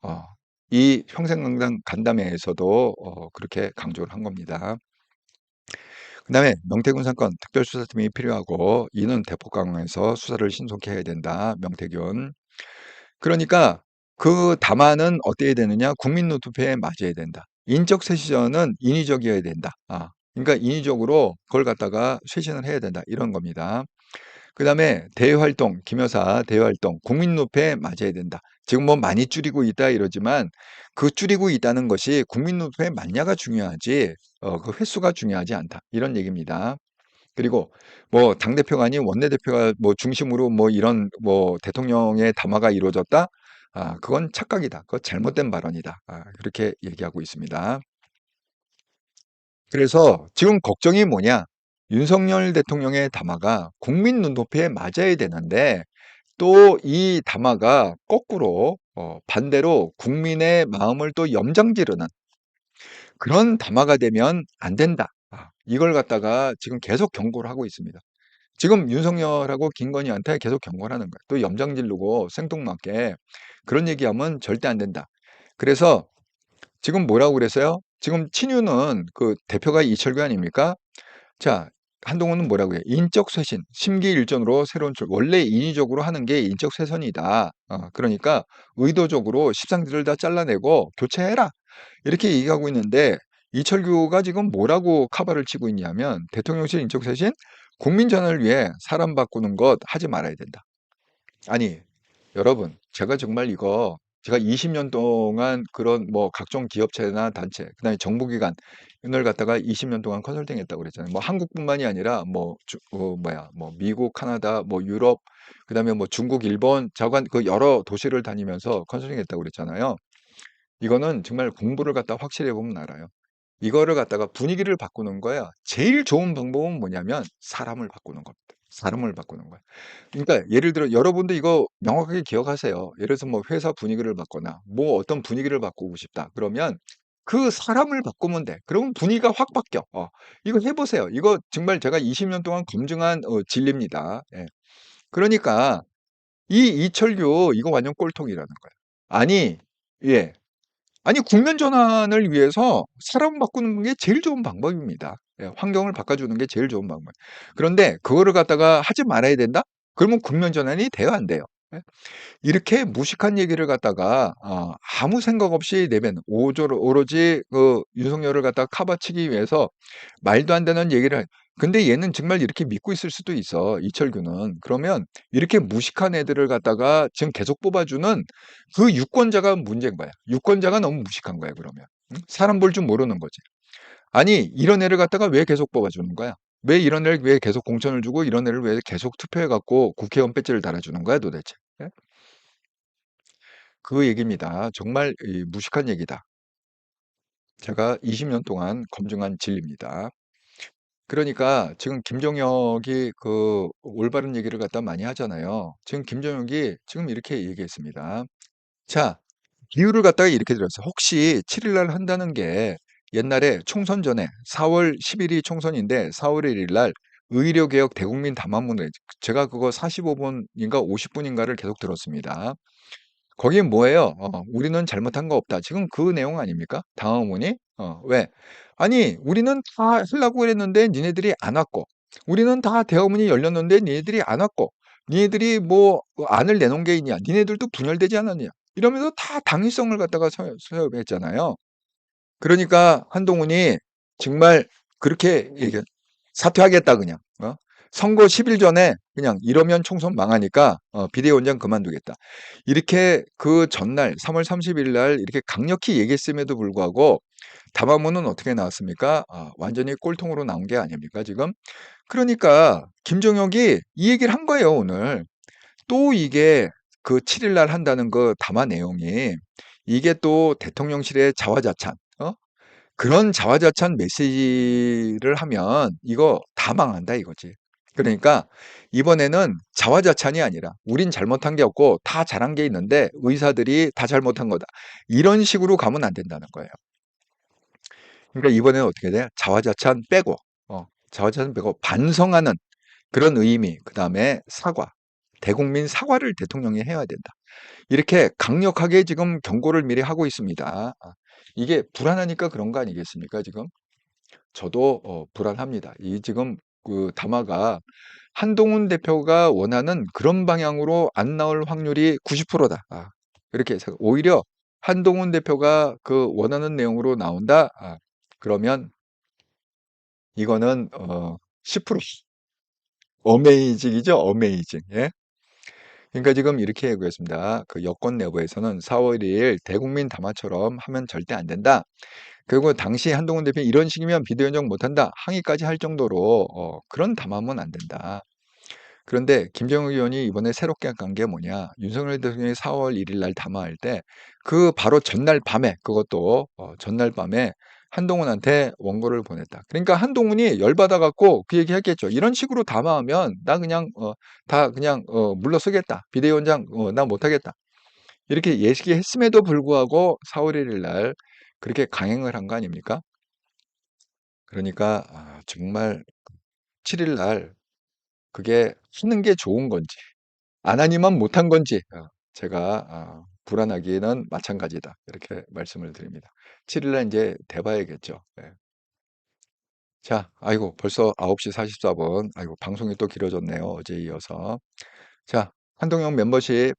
이 평생강당 간담회에서도 그렇게 강조를 한 겁니다. 그다음에 명태균 사건 특별수사팀이 필요하고 이는 대폭 강화해서 수사를 신속히 해야 된다. 명태균. 그러니까 그 담화는 어때야 되느냐? 국민 노투표에 맞아야 된다. 인적 쇄신은 인위적이어야 된다. 그러니까 인위적으로 그걸 갖다가 쇄신을 해야 된다. 이런 겁니다. 그다음에 대외활동, 김여사 대외활동, 국민 노패에 맞아야 된다. 지금 뭐 많이 줄이고 있다 이러지만 그 줄이고 있다는 것이 국민 노패에 맞냐가 중요하지 그 횟수가 중요하지 않다. 이런 얘기입니다. 그리고 뭐 당대표가 아닌 원내대표가 뭐 중심으로 뭐 이런 뭐 대통령의 담화가 이루어졌다? 그건 착각이다. 그건 잘못된 발언이다. 그렇게 얘기하고 있습니다. 그래서 지금 걱정이 뭐냐? 윤석열 대통령의 담화가 국민 눈높이에 맞아야 되는데 또 이 담화가 거꾸로 반대로 국민의 마음을 또 염장지르는 그런 담화가 되면 안 된다. 이걸 갖다가 지금 계속 경고를 하고 있습니다. 지금 윤석열하고 김건희한테 계속 경고를 하는 거야. 또 염장 지르고 생뚱맞게 그런 얘기하면 절대 안 된다. 그래서 지금 뭐라고 그랬어요? 지금 친윤은 그 대표가 이철규 아닙니까? 자, 한동훈은 뭐라고 해요? 인적 쇄신, 심기일전으로 새로운 원래 인위적으로 하는 게 인적 쇄선이다. 그러니까 의도적으로 십상들을 다 잘라내고 교체해라. 이렇게 얘기하고 있는데 이철규가 지금 뭐라고 카바를 치고 있냐면 대통령실 인적 쇄신, 국민 전환을 위해 사람 바꾸는 것 하지 말아야 된다. 아니, 여러분, 제가 정말 이거 제가 20년 동안 그런 뭐 각종 기업체나 단체, 그다음에 정부기관을 갖다가 20년 동안 컨설팅했다고 그랬잖아요. 뭐 한국뿐만이 아니라 뭐 뭐 미국, 카나다, 뭐 유럽, 그다음에 뭐 중국, 일본, 자관 그 여러 도시를 다니면서 컨설팅했다고 그랬잖아요. 이거는 정말 공부를 갖다 확실히 해보면 알아요. 이거를 갖다가 분위기를 바꾸는 거야. 제일 좋은 방법은 뭐냐면 사람을 바꾸는 겁니다. 사람을 바꾸는 거야. 그러니까 예를 들어 여러분도 이거 명확하게 기억하세요. 예를 들어서 뭐 회사 분위기를 바거나 뭐 어떤 분위기를 바꾸고 싶다. 그러면 그 사람을 바꾸면 돼. 그러면 분위기가 확 바뀌어. 이거 해보세요. 이거 정말 제가 20년 동안 검증한 진리입니다. 예. 그러니까 이 이철규 이거 완전 꼴통이라는 거야. 아니, 예. 아니, 국면 전환을 위해서 사람 바꾸는 게 제일 좋은 방법입니다. 예, 환경을 바꿔주는 게 제일 좋은 방법. 그런데 그거를 갖다가 하지 말아야 된다? 그러면 국면 전환이 돼요, 안 돼요? 예? 이렇게 무식한 얘기를 갖다가 아무 생각 없이 내면 오로지 그 윤석열을 갖다가 카바치기 위해서 말도 안 되는 얘기를 근데 얘는 정말 이렇게 믿고 있을 수도 있어. 이철규는. 그러면 이렇게 무식한 애들을 갖다가 지금 계속 뽑아주는 그 유권자가 문제인 거야. 유권자가 너무 무식한 거야, 그러면. 응? 사람 볼 줄 모르는 거지. 아니, 이런 애를 갖다가 왜 계속 뽑아주는 거야? 왜 이런 애를 왜 계속 공천을 주고 이런 애를 왜 계속 투표해갖고 국회의원 배지를 달아주는 거야, 도대체? 예? 그 얘기입니다. 정말 무식한 얘기다. 제가 20년 동안 검증한 진리입니다. 그러니까 지금 김종혁이 그 올바른 얘기를 갖다 많이 하잖아요. 지금 김종혁이 지금 이렇게 얘기했습니다. 자, 비유를 갖다가 이렇게 들었어요. 혹시 7일 날 한다는 게 옛날에 총선 전에 4월 10일이 총선인데 4월 1일 날 의료개혁 대국민 담화문을 제가 그거 45분인가 50분인가를 계속 들었습니다. 거기에 뭐예요? 우리는 잘못한 거 없다. 지금 그 내용 아닙니까? 당화문이? 왜? 아니, 우리는 다 하려고 그랬는데 니네들이 안 왔고, 우리는 다 대화문이 열렸는데 니네들이 안 왔고, 니네들이 뭐 안을 내놓은 게 있냐? 니네들도 분열되지 않았냐? 이러면서 다 당위성을 갖다가 서열했잖아요. 그러니까 한동훈이 정말 그렇게 사퇴하겠다 그냥. 선거 10일 전에 그냥 이러면 총선 망하니까 비대위원장 그만두겠다. 이렇게 그 전날 3월 30일 날 이렇게 강력히 얘기했음에도 불구하고 담화문은 어떻게 나왔습니까? 완전히 꼴통으로 나온 게 아닙니까 지금? 그러니까 김종혁이 이 얘기를 한 거예요 오늘. 또 이게 그 7일 날 한다는 그 담화 내용이 이게 또 대통령실의 자화자찬, 그런 자화자찬 메시지를 하면 이거 다 망한다 이거지. 그러니까 이번에는 자화자찬이 아니라 우린 잘못한 게 없고 다 잘한 게 있는데 의사들이 다 잘못한 거다. 이런 식으로 가면 안 된다는 거예요. 그러니까 이번에는 어떻게 돼? 자화자찬 빼고, 자화자찬 빼고 반성하는 그런 의미, 그 다음에 사과, 대국민 사과를 대통령이 해야 된다. 이렇게 강력하게 지금 경고를 미리 하고 있습니다. 이게 불안하니까 그런 거 아니겠습니까, 지금? 저도 불안합니다. 이 지금 그 담화가 한동훈 대표가 원하는 그런 방향으로 안 나올 확률이 90%다. 이렇게 해서 오히려 한동훈 대표가 그 원하는 내용으로 나온다. 그러면 이거는 10% 어메이징이죠, 어메이징. 예? 그러니까 지금 이렇게 얘기했습니다. 그 여권 내부에서는 4월 2일 대국민 담화처럼 하면 절대 안 된다. 그리고 당시 한동훈 대표는 이런 식이면 비대위원장 못한다. 항의까지 할 정도로 그런 담화면 안 된다. 그런데 김정은 의원이 이번에 새롭게 간 게 뭐냐. 윤석열 대통령이 4월 1일 날 담화할 때 그 바로 전날 밤에 그것도 전날 밤에 한동훈한테 원고를 보냈다. 그러니까 한동훈이 열받아 갖고 그 얘기 했겠죠. 이런 식으로 담화하면 나 그냥 다 그냥 물러서겠다. 비대위원장 나 못하겠다. 이렇게 예시했음에도 불구하고 4월 1일 날 그렇게 강행을 한 거 아닙니까? 그러니까 정말 7일 날 그게 하는 게 좋은 건지 안 하니만 못한 건지 제가 불안하기는 마찬가지다. 이렇게 말씀을 드립니다. 7일 날 이제 돼봐야겠죠. 예. 자, 아이고 벌써 9시 44분. 아이고 방송이 또 길어졌네요. 어제 이어서. 자, 한동영 멤버십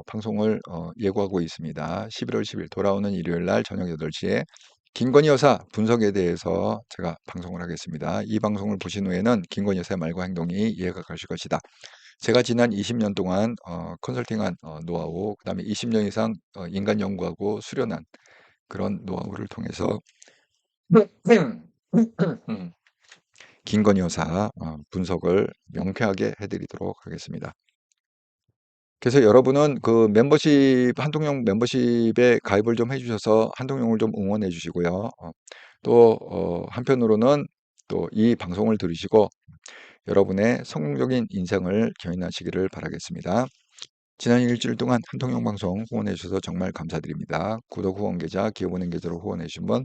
방송을 예고하고 있습니다. 11월 10일 돌아오는 일요일 날 저녁 8시에 김건희 여사 분석에 대해서 제가 방송을 하겠습니다. 이 방송을 보신 후에는 김건희 여사의 말과 행동이 이해가 가실 것이다. 제가 지난 20년 동안 컨설팅한 노하우, 그다음에 20년 이상 인간 연구하고 수련한 그런 노하우를 통해서 김건희 여사 분석을 명쾌하게 해드리도록 하겠습니다. 그래서 여러분은 그 멤버십, 한통용 멤버십에 가입을 좀 해주셔서 한통용을 좀 응원해 주시고요. 또 한편으로는 또 이 방송을 들으시고 여러분의 성공적인 인생을 견인하시기를 바라겠습니다. 지난 일주일 동안 한통용 방송 후원해 주셔서 정말 감사드립니다. 구독 후원 계좌, 기업은행 계좌로 후원해 주신 분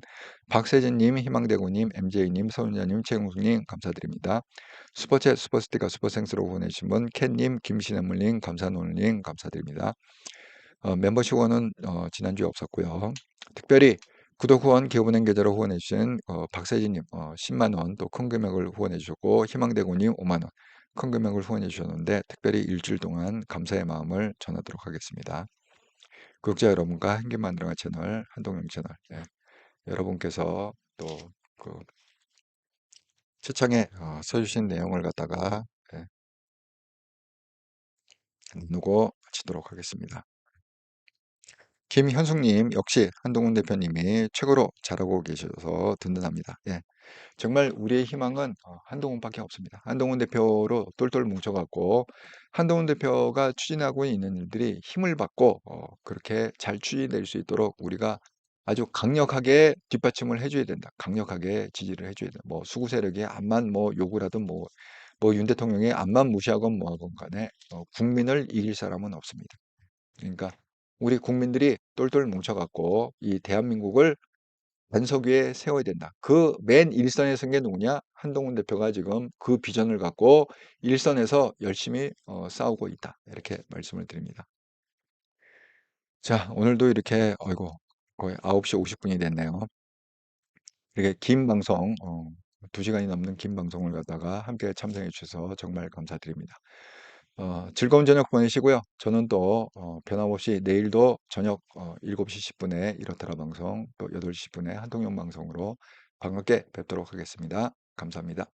박세진님, 희망대구님, MJ님, 서윤자님, 최용숙님 감사드립니다. 슈퍼챗, 슈퍼스티커, 슈퍼생스로 후원해 주신 분 캣님, 김신혜물님, 감사노을님 감사드립니다. 멤버십 후원은 지난주에 없었고요. 특별히 구독 후원, 기업은행 계좌로 후원해 주신 박세진님 10만 원, 또 큰 금액을 후원해 주셨고 희망대구님 5만 원, 큰 금액을 후원해 주셨는데 특별히 일주일 동안 감사의 마음을 전하도록 하겠습니다. 구독자 여러분과 한길 만들어가 채널 한동영 채널 여러분께서 또그 채창에 써주신 내용을 갖다가 나누고 마치도록 하겠습니다. 김현숙님 역시 한동훈 대표님이 최고로 잘하고 계셔서 든든합니다. 정말 우리의 희망은 한동훈밖에 없습니다. 한동훈 대표로 똘똘 뭉쳐갖고 한동훈 대표가 추진하고 있는 일들이 힘을 받고 그렇게 잘 추진될 수 있도록 우리가 아주 강력하게 뒷받침을 해줘야 된다. 강력하게 지지를 해줘야 된다. 뭐 수구 세력이 암만 뭐 욕을 하든 뭐 윤 대통령이 암만 무시하건 뭐하건 간에 국민을 이길 사람은 없습니다. 그러니까 우리 국민들이 똘똘 뭉쳐갖고 이 대한민국을 반석 위에 세워야 된다. 그 맨 일선에 선 게 누구냐? 한동훈 대표가 지금 그 비전을 갖고 일선에서 열심히 싸우고 있다. 이렇게 말씀을 드립니다. 자, 오늘도 이렇게 아이고 거의 9시 50분이 됐네요. 이렇게 긴 방송 2시간이 넘는 긴 방송을 갖다가 함께 참석해 주셔서 정말 감사드립니다. 즐거운 저녁 보내시고요. 저는 또 변함없이 내일도 저녁 7시 10분에 이렇더라 방송, 또 8시 10분에 한통용 방송으로 반갑게 뵙도록 하겠습니다. 감사합니다.